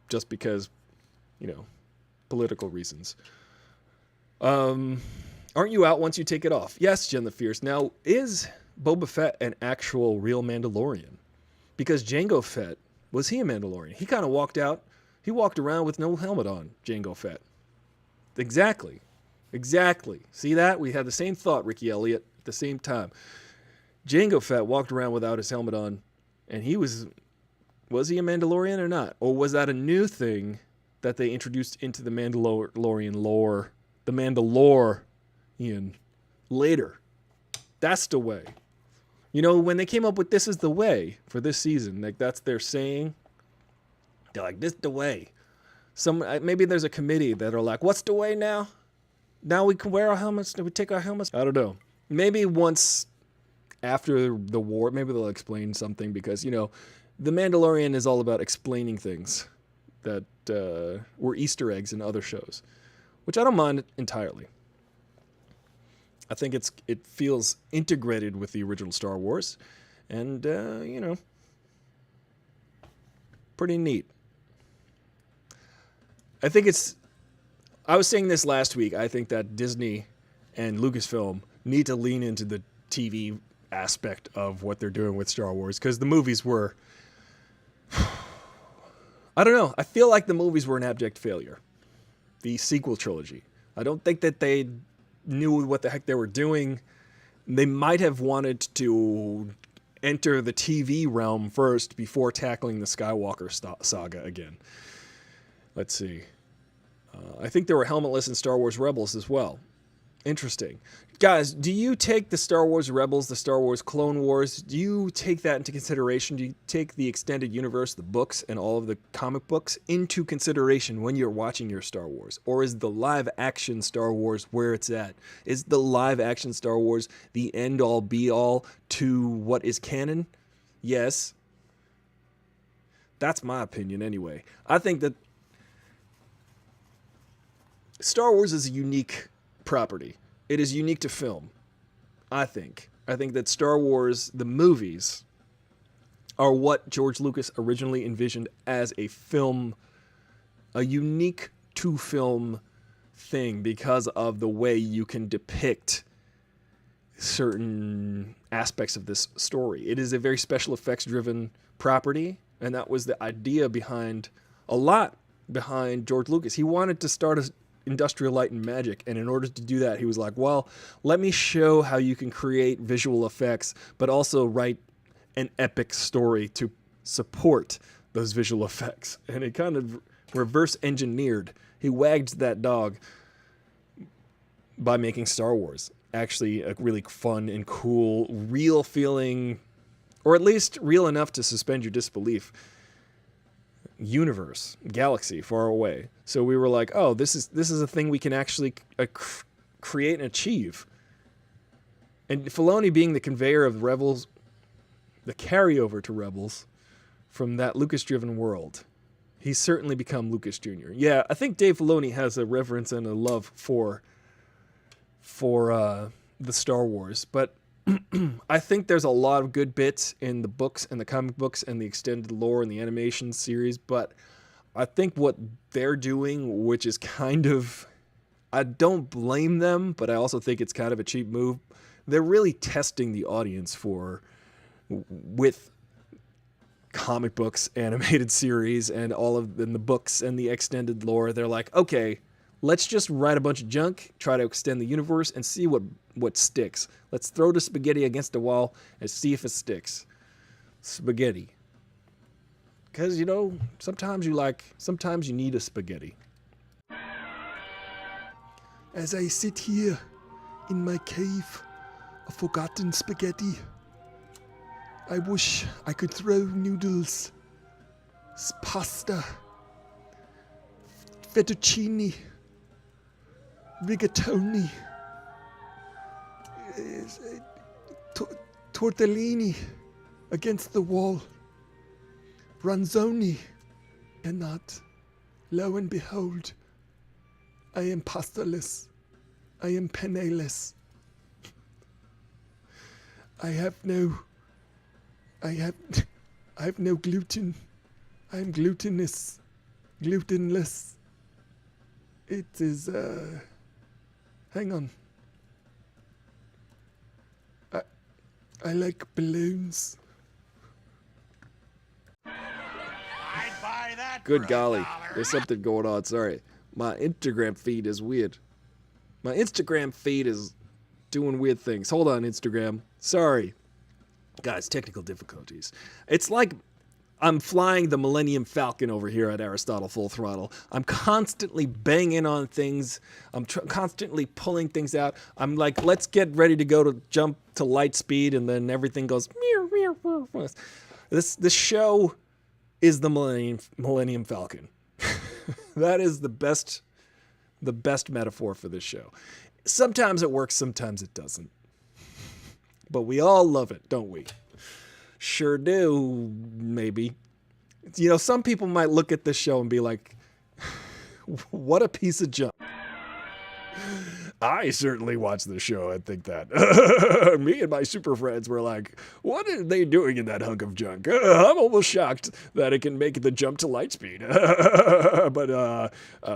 just because, political reasons. Aren't you out once you take it off? Yes, Jen the Fierce. Now, is Boba Fett an actual real Mandalorian? Because Jango Fett, was he a Mandalorian? He kind of walked out. He walked around with no helmet on, Jango Fett. Exactly. See that? We had the same thought, Ricky Elliott, at the same time. Jango Fett walked around without his helmet on, and he was he a Mandalorian or not? Or was that a new thing that they introduced into the Mandalorian lore? The Mandalorian later. That's the way. When they came up with this is the way for this season, like that's their saying. They're like, this is the way. Maybe there's a committee that are like, what's the way now? Now we can wear our helmets? Do we take our helmets? I don't know. Maybe once after the war, maybe they'll explain something because, The Mandalorian is all about explaining things that were Easter eggs in other shows, which I don't mind entirely. I think it feels integrated with the original Star Wars, and pretty neat. I was saying this last week. I think that Disney and Lucasfilm need to lean into the TV aspect of what they're doing with Star Wars, because the movies were, I don't know. I feel like the movies were an abject failure. The sequel trilogy. I don't think that they knew what the heck they were doing. They might have wanted to enter the TV realm first before tackling the Skywalker saga again. Let's see. I think there were helmetless in Star Wars Rebels as well. Interesting. Guys, do you take the Star Wars Rebels, the Star Wars Clone Wars, do you take that into consideration? Do you take the extended universe, the books, and all of the comic books into consideration when you're watching your Star Wars? Or is the live-action Star Wars where it's at? Is the live-action Star Wars the end-all, be-all to what is canon? Yes. That's my opinion anyway. I think that Star Wars is a unique property. It is unique to film, I think. I think that Star Wars, the movies, are what George Lucas originally envisioned as a film, a unique to film thing because of the way you can depict certain aspects of this story. It is a very special effects driven property, and that was the idea behind George Lucas. He wanted to start a Industrial Light and Magic, and in order to do that he was like, well, let me show how you can create visual effects but also write an epic story to support those visual effects. And it kind of reverse engineered. He wagged that dog by making Star Wars actually a really fun and cool, real feeling, or at least real enough to suspend your disbelief, universe, galaxy far away. So we were like, oh, this is a thing we can actually create and achieve. And Filoni being the conveyor of Rebels, the carryover to Rebels from that Lucas-driven world, he's certainly become Lucas Jr. Yeah, I think Dave Filoni has a reverence and a love for the Star Wars, but I think there's a lot of good bits in the books and the comic books and the extended lore and the animation series, but I think what they're doing, which is kind of, I don't blame them, but I also think it's kind of a cheap move. They're really testing the audience with comic books, animated series, and all of the books and the extended lore. They're like, okay, let's just write a bunch of junk, try to extend the universe, and see what sticks. Let's throw the spaghetti against the wall and see if it sticks. Spaghetti. Because, sometimes you need a spaghetti. As I sit here in my cave of forgotten spaghetti, I wish I could throw noodles, pasta, fettuccine, rigatoni, tortellini against the wall. Bronzoni cannot. Lo and behold, I am pastaless. I am penniless. I have no gluten. I am glutinous. Glutenless. It is, hang on. I like balloons. I'd buy that Good for golly, $1. there's something going on. Sorry, my Instagram feed is weird. My Instagram feed is doing weird things. Hold on, Instagram. Sorry, guys, technical difficulties. It's like I'm flying the Millennium Falcon over here at Aristotle Full Throttle. I'm constantly banging on things. I'm constantly pulling things out. I'm like, let's get ready to go to jump to light speed, and then everything goes. This show is the Millennium Falcon. That is the best metaphor for this show. Sometimes it works, sometimes it doesn't. But we all love it, don't we? Sure do, maybe. You know, some people might look at this show and be like, what a piece of junk. I certainly watch the show and think that. Me and my super friends were like, what are they doing in that hunk of junk? I'm almost shocked that it can make the jump to light speed. But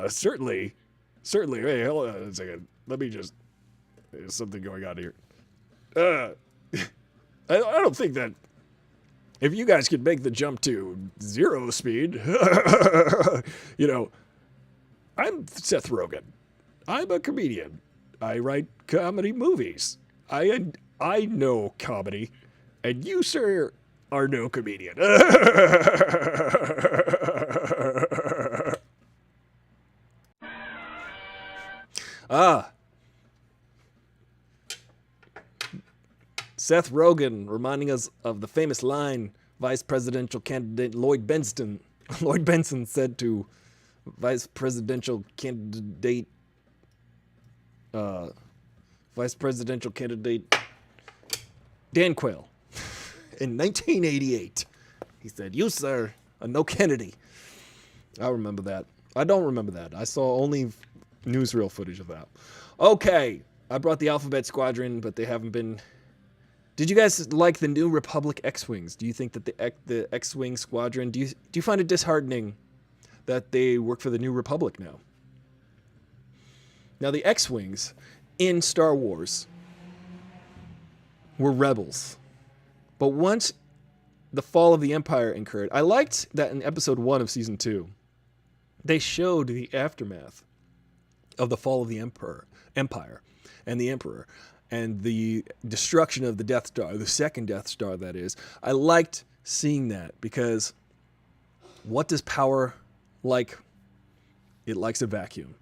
certainly, hey, hold on a second. Let me just, there's something going on here. I don't think that if you guys could make the jump to 0 speed, you know, I'm Seth Rogen. I'm a comedian. I write comedy movies. I know comedy, and you, sir, are no comedian. Seth Rogen reminding us of the famous line Vice Presidential candidate Lloyd Benston said to Vice Presidential candidate Dan Quayle in 1988. He said, "You, sir, are no Kennedy." I remember that. I don't remember that. I saw only newsreel footage of that. Okay, I brought the Alphabet Squadron, but they haven't been... Did you guys like the New Republic X-Wings? Do you think that the X-Wing Squadron... Do you find it disheartening that they work for the New Republic now? Now, the X-Wings in Star Wars were rebels. But once the fall of the Empire occurred, I liked that in episode 1 of season 2, they showed the aftermath of the fall of the Empire and the Emperor and the destruction of the Death Star, the second Death Star, that is. I liked seeing that because what does power like? It likes a vacuum.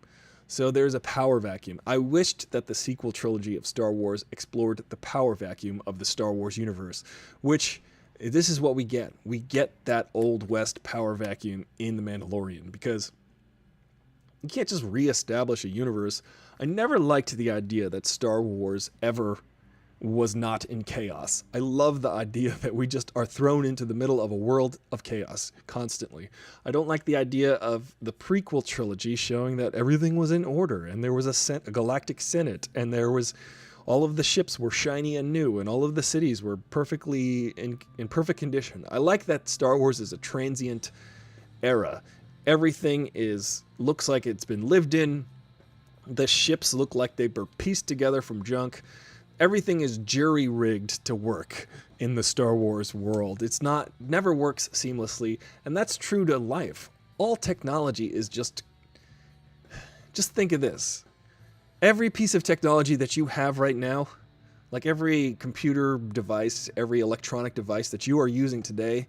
So there's a power vacuum. I wished that the sequel trilogy of Star Wars explored the power vacuum of the Star Wars universe, which this is what we get. We get that Old West power vacuum in The Mandalorian because you can't just reestablish a universe. I never liked the idea that Star Wars ever was not in chaos. I love the idea that we just are thrown into the middle of a world of chaos constantly. I don't like the idea of the prequel trilogy showing that everything was in order and there was a galactic senate and there was all of the ships were shiny and new and all of the cities were perfectly in perfect condition. I like that Star Wars is a transient era. Everything looks like it's been lived in. The ships look like they were pieced together from junk. Everything is jury-rigged to work in the Star Wars world. Never works seamlessly, and that's true to life. All technology is just think of this. Every piece of technology that you have right now, like every computer device, every electronic device that you are using today,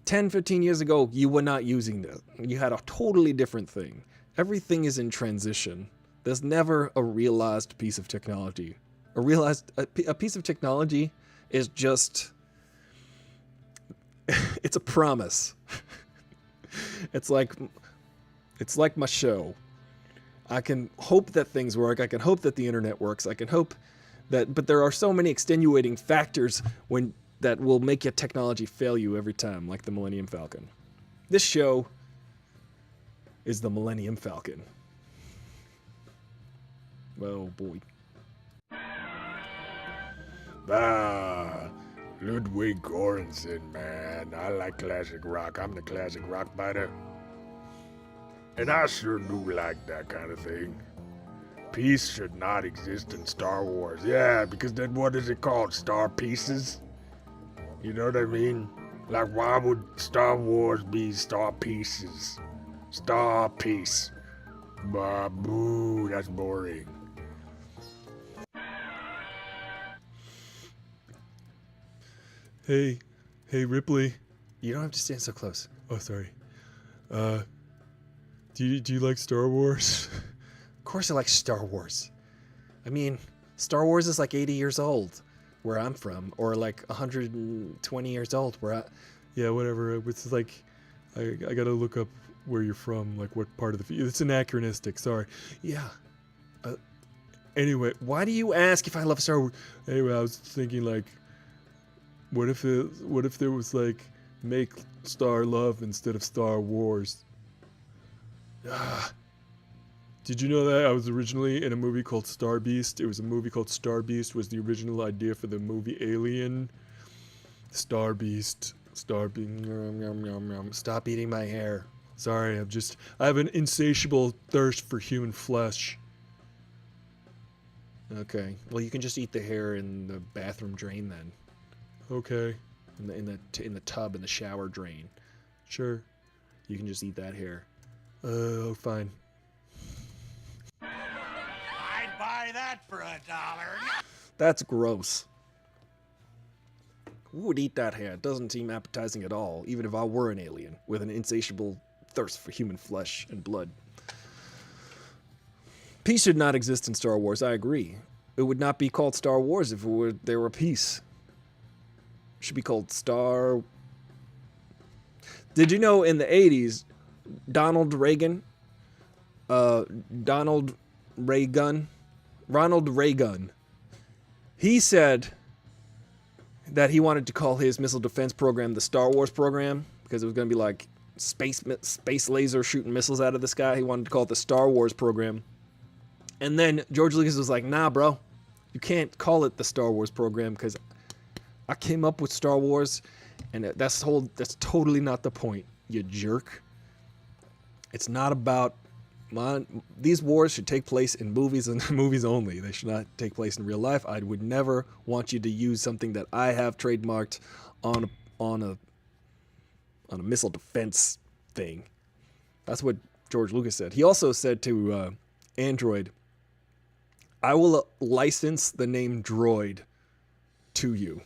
10, 15 years ago, you were not using that. You had a totally different thing. Everything is in transition. There's never a realized piece of technology. A piece of technology is just, it's a promise. It's like my show. I can hope that things work. I can hope that the internet works. I can hope that, but there are so many extenuating factors when that will make your technology fail you every time, like the Millennium Falcon. This show is the Millennium Falcon. Oh boy. Ah, Ludwig Göransson, man. I like classic rock. I'm the classic rock biter. And I sure do like that kind of thing. Peace should not exist in Star Wars. Yeah, because then what is it called? Star Pieces? You know what I mean? Like, why would Star Wars be Star Pieces? Star Piece. Bah, boo, that's boring. Hey Ripley. You don't have to stand so close. Oh, sorry. Do you like Star Wars? Of course I like Star Wars. I mean, Star Wars is like 80 years old where I'm from, or like 120 years old where I... Yeah, whatever. It's like, I gotta look up where you're from, like what part of the... It's anachronistic, sorry. Yeah. Anyway, Why do you ask if I love Star Wars? anyway, I was thinking like, what if there was like, make Star Love instead of Star Wars? Did you know that I was originally in a movie called Star Beast? It was a movie called Star Beast, was the original idea for the movie Alien. Star Beast. Stop eating my hair. Sorry, I have an insatiable thirst for human flesh. Okay. Well, you can just eat the hair in the bathroom drain then. Okay, In the tub in the shower drain. sure. You can just eat that hair. Fine. I'd buy that for $1. That's gross. Who would eat that hair? It doesn't seem appetizing at all, even if I were an alien with an insatiable thirst for human flesh and blood. Peace should not exist in Star Wars, I agree. It would not be called Star Wars if there were peace. It should be called Star... Did you know in the 80s, Ronald Reagan, he said that he wanted to call his missile defense program the Star Wars program because it was going to be like space laser shooting missiles out of the sky. He wanted to call it the Star Wars program. And then George Lucas was like, nah, bro, you can't call it the Star Wars program because I came up with Star Wars, and that's totally not the point, you jerk. It's not about... These wars should take place in movies and movies only. They should not take place in real life. I would never want you to use something that I have trademarked on a missile defense thing. That's what George Lucas said. He also said to Android, I will license the name Droid to you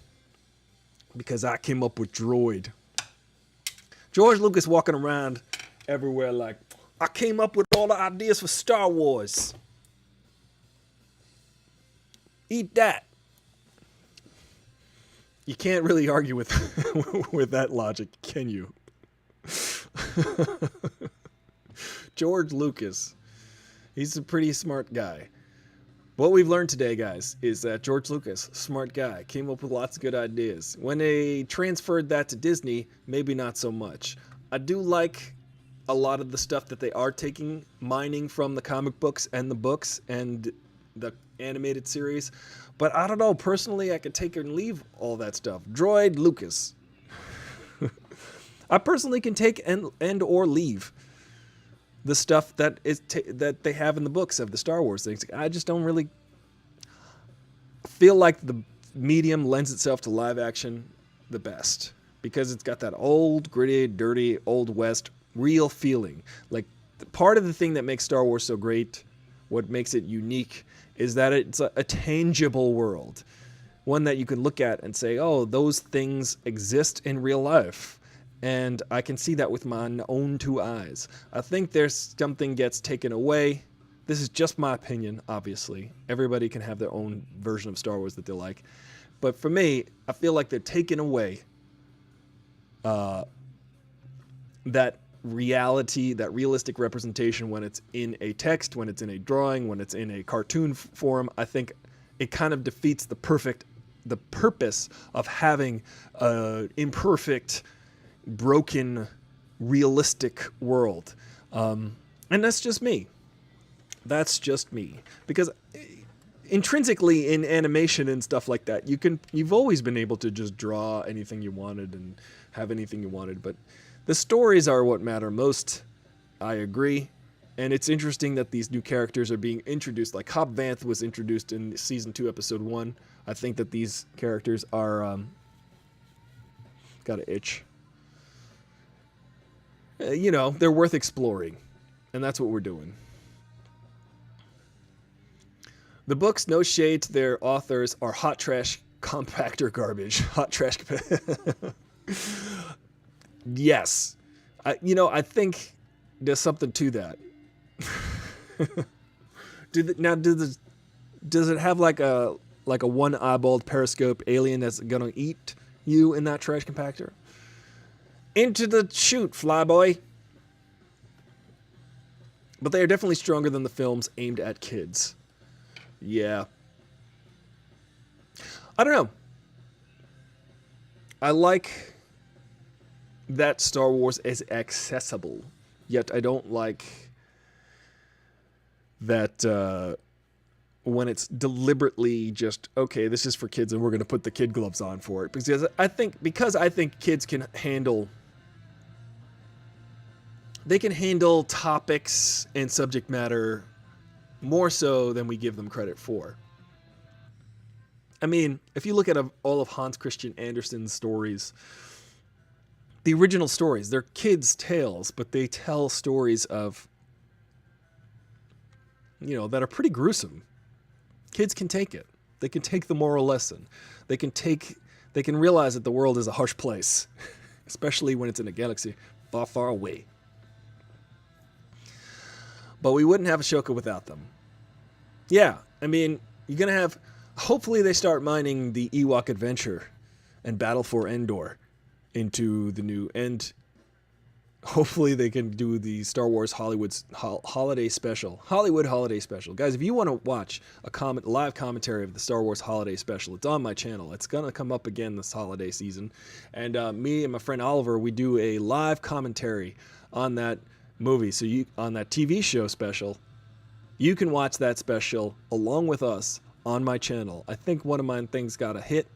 because I came up with Droid. George Lucas walking around everywhere like, I came up with all the ideas for Star Wars. Eat that. You can't really argue with with that logic, can you? George Lucas. He's a pretty smart guy. What we've learned today, guys, is that George Lucas, smart guy, came up with lots of good ideas. When they transferred that to Disney, maybe not so much. I do like a lot of the stuff that they are mining from the comic books and the books and the animated series. But I don't know, personally, I could take and leave all that stuff. Droid Lucas. I personally can take and or leave the stuff that that they have in the books of the Star Wars things. I just don't really feel like the medium lends itself to live action the best because it's got that old, gritty, dirty, old West real feeling. Like part of the thing that makes Star Wars so great, what makes it unique, is that it's a tangible world. One that you can look at and say, oh, those things exist in real life. And I can see that with my own two eyes. I think there's something gets taken away. This is just my opinion, obviously. Everybody can have their own version of Star Wars that they like. But for me, I feel like they're taking away that reality, that realistic representation when it's in a text, when it's in a drawing, when it's in a cartoon form. I think it kind of defeats the perfect the purpose of having an imperfect, broken, realistic world. And that's just me. That's just me. Because intrinsically in animation and stuff like that, you've always been able to just draw anything you wanted and have anything you wanted. But the stories are what matter most. I agree. And it's interesting that these new characters are being introduced. Like Cobb Vanth was introduced in season 2, episode 1. I think that these characters are got an itch. They're worth exploring, and that's what we're doing. The books, no shade to their authors, are hot trash compactor garbage. Hot trash. Yes, I think there's something to that. Does it have like a one-eyeballed Periscope alien that's gonna eat you in that trash compactor? Into the chute, flyboy. But they are definitely stronger than the films aimed at kids. Yeah. I don't know. I like that Star Wars is accessible, yet I don't like that when it's deliberately just, okay, this is for kids and we're going to put the kid gloves on for it. Because I think kids can handle topics and subject matter more so than we give them credit for. I mean, if you look at all of Hans Christian Andersen's stories, the original stories, they're kids' tales, but they tell stories of, that are pretty gruesome. Kids can take it. They can take the moral lesson. They can realize that the world is a harsh place, especially when it's in a galaxy far, far away. But we wouldn't have Ashoka without them. Yeah, I mean, you're going to have... Hopefully they start mining the Ewok Adventure and Battle for Endor into the new... And hopefully they can do the Star Wars holiday special. Hollywood holiday special. Guys, if you want to watch a live commentary of the Star Wars holiday special, it's on my channel. It's going to come up again this holiday season. And me and my friend Oliver, we do a live commentary on that movie. So on that TV show special, you can watch that special along with us on my channel. I think one of my things got a hit,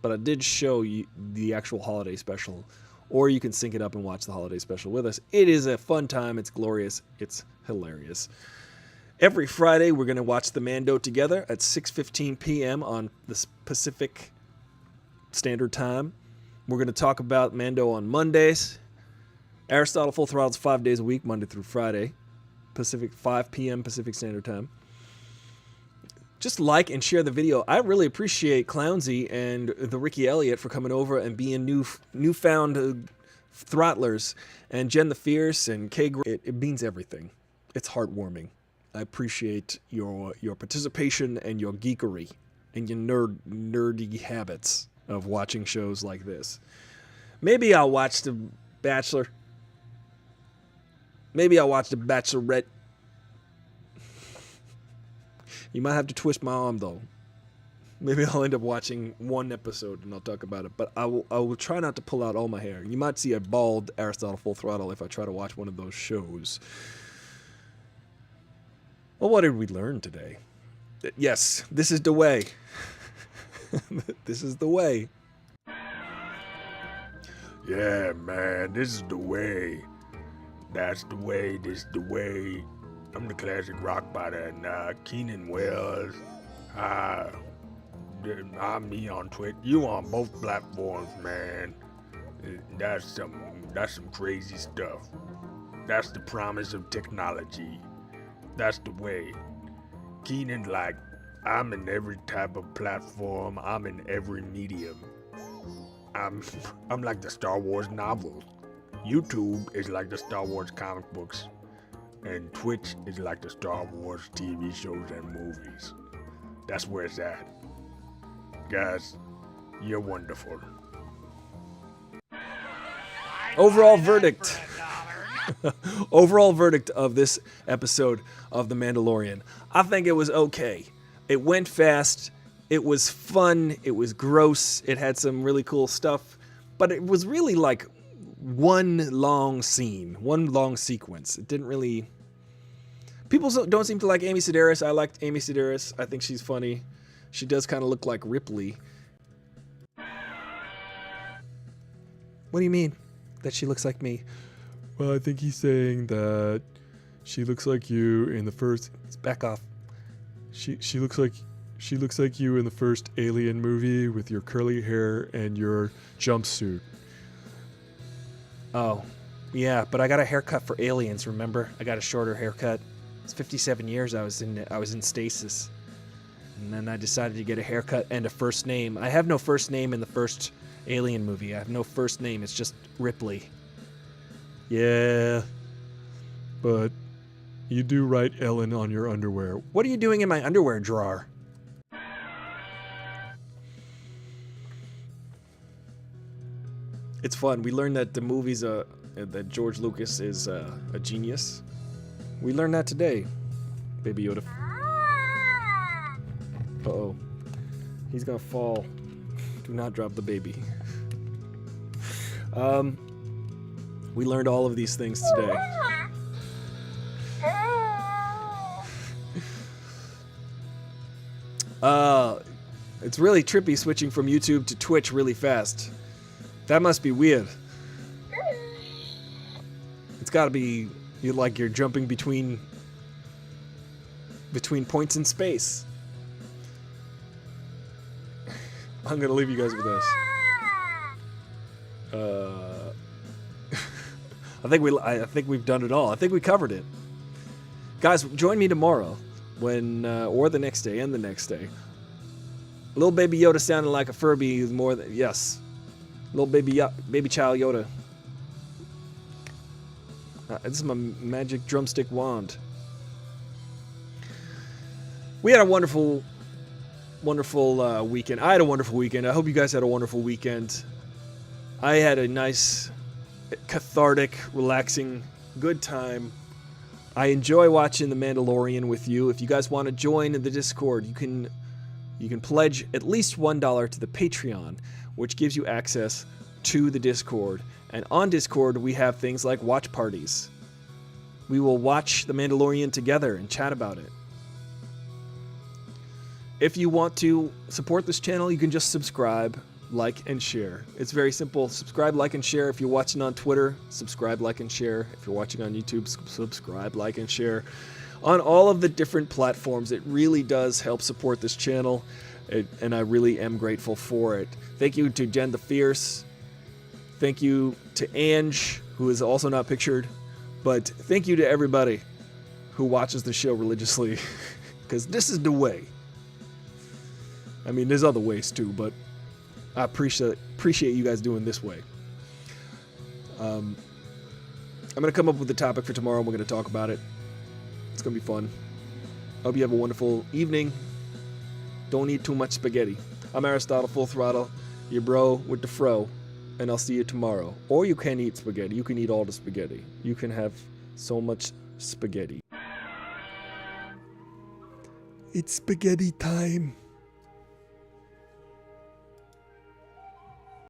but I did show you the actual holiday special, or you can sync it up and watch the holiday special with us. It is a fun time. It's glorious. It's hilarious. Every Friday, we're going to watch the Mando together at 6:15 p.m. on the Pacific Standard Time. We're going to talk about Mando on Mondays. Aristotle Full Throttle's 5 days a week, Monday through Friday, 5 p.m. Pacific Standard Time. Just like and share the video. I really appreciate Clownsy and the Ricky Elliott for coming over and being newfound throttlers, and Jen the Fierce and Kay. It means everything. It's heartwarming. I appreciate your participation and your geekery and your nerdy habits of watching shows like this. Maybe I'll watch The Bachelor. Maybe I'll watch The Bachelorette. You might have to twist my arm, though. Maybe I'll end up watching one episode and I'll talk about it. But I will try not to pull out all my hair. You might see a bald Aristotle Full Throttle if I try to watch one of those shows. Well, what did we learn today? Yes, this is the way. This is the way. Yeah, man, this is the way. That's the way, this is the way. I'm the classic rock biter, and Keenan Wells. I'm me on Twitter. You on both platforms, man. That's some crazy stuff. That's the promise of technology. That's the way. Keenan, like, I'm in every type of platform. I'm in every medium. I'm like the Star Wars novels. YouTube is like the Star Wars comic books. And Twitch is like the Star Wars TV shows and movies. That's where it's at. Guys, you're wonderful. Overall verdict. Overall verdict of this episode of The Mandalorian. I think it was okay. It went fast. It was fun. It was gross. It had some really cool stuff. But it was really like one long scene, one long sequence. It didn't really... People don't seem to like Amy Sedaris. I liked Amy Sedaris. I think she's funny. She does kind of look like Ripley. What do you mean that she looks like me? Well, I think he's saying that she looks like you in the first... Back off. She looks like you in the first Alien movie with your curly hair and your jumpsuit. Oh, yeah, but I got a haircut for Aliens, remember? I got a shorter haircut. It's 57 years I was in stasis. And then I decided to get a haircut and a first name. I have no first name in the first Alien movie. I have no first name. It's just Ripley. Yeah, but you do write Ellen on your underwear. What are you doing in my underwear drawer? It's fun. We learned that the movies, that George Lucas is a genius. We learned that today, Baby Yoda. Uh-oh. He's gonna fall. Do not drop the baby. We learned all of these things today. It's really trippy switching from YouTube to Twitch really fast. That must be weird. It's gotta be you're jumping between points in space. I'm gonna leave you guys with this. I think we've done it all. I think we covered it. Guys, join me tomorrow when or the next day and the next day. Little baby Yoda sounded like a Furby is more than yes. Little baby child Yoda. This is my magic drumstick wand. We had a wonderful weekend. I had a wonderful weekend. I hope you guys had a wonderful weekend. I had a nice, cathartic, relaxing, good time. I enjoy watching The Mandalorian with you. If you guys want to join the Discord, you can pledge at least $1 to the Patreon, which gives you access to the Discord. And on Discord, we have things like watch parties. We will watch The Mandalorian together and chat about it. If you want to support this channel, you can just subscribe, like, and share. It's very simple. Subscribe, like, and share. If you're watching on Twitter, subscribe, like, and share. If you're watching on YouTube, subscribe, like, and share. On all of the different platforms, it really does help support this channel, and I really am grateful for it. Thank you to Jen the Fierce. Thank you to Ange, who is also not pictured. But thank you to everybody who watches the show religiously, because this is the way. I mean, there's other ways too, but I appreciate you guys doing this way. I'm going to come up with a topic for tomorrow, and we're going to talk about it. It's going to be fun. I hope you have a wonderful evening. Don't eat too much spaghetti. I'm Aristotle Full Throttle, your bro with the fro, and I'll see you tomorrow. Or you can eat spaghetti. You can eat all the spaghetti. You can have so much spaghetti. It's spaghetti time.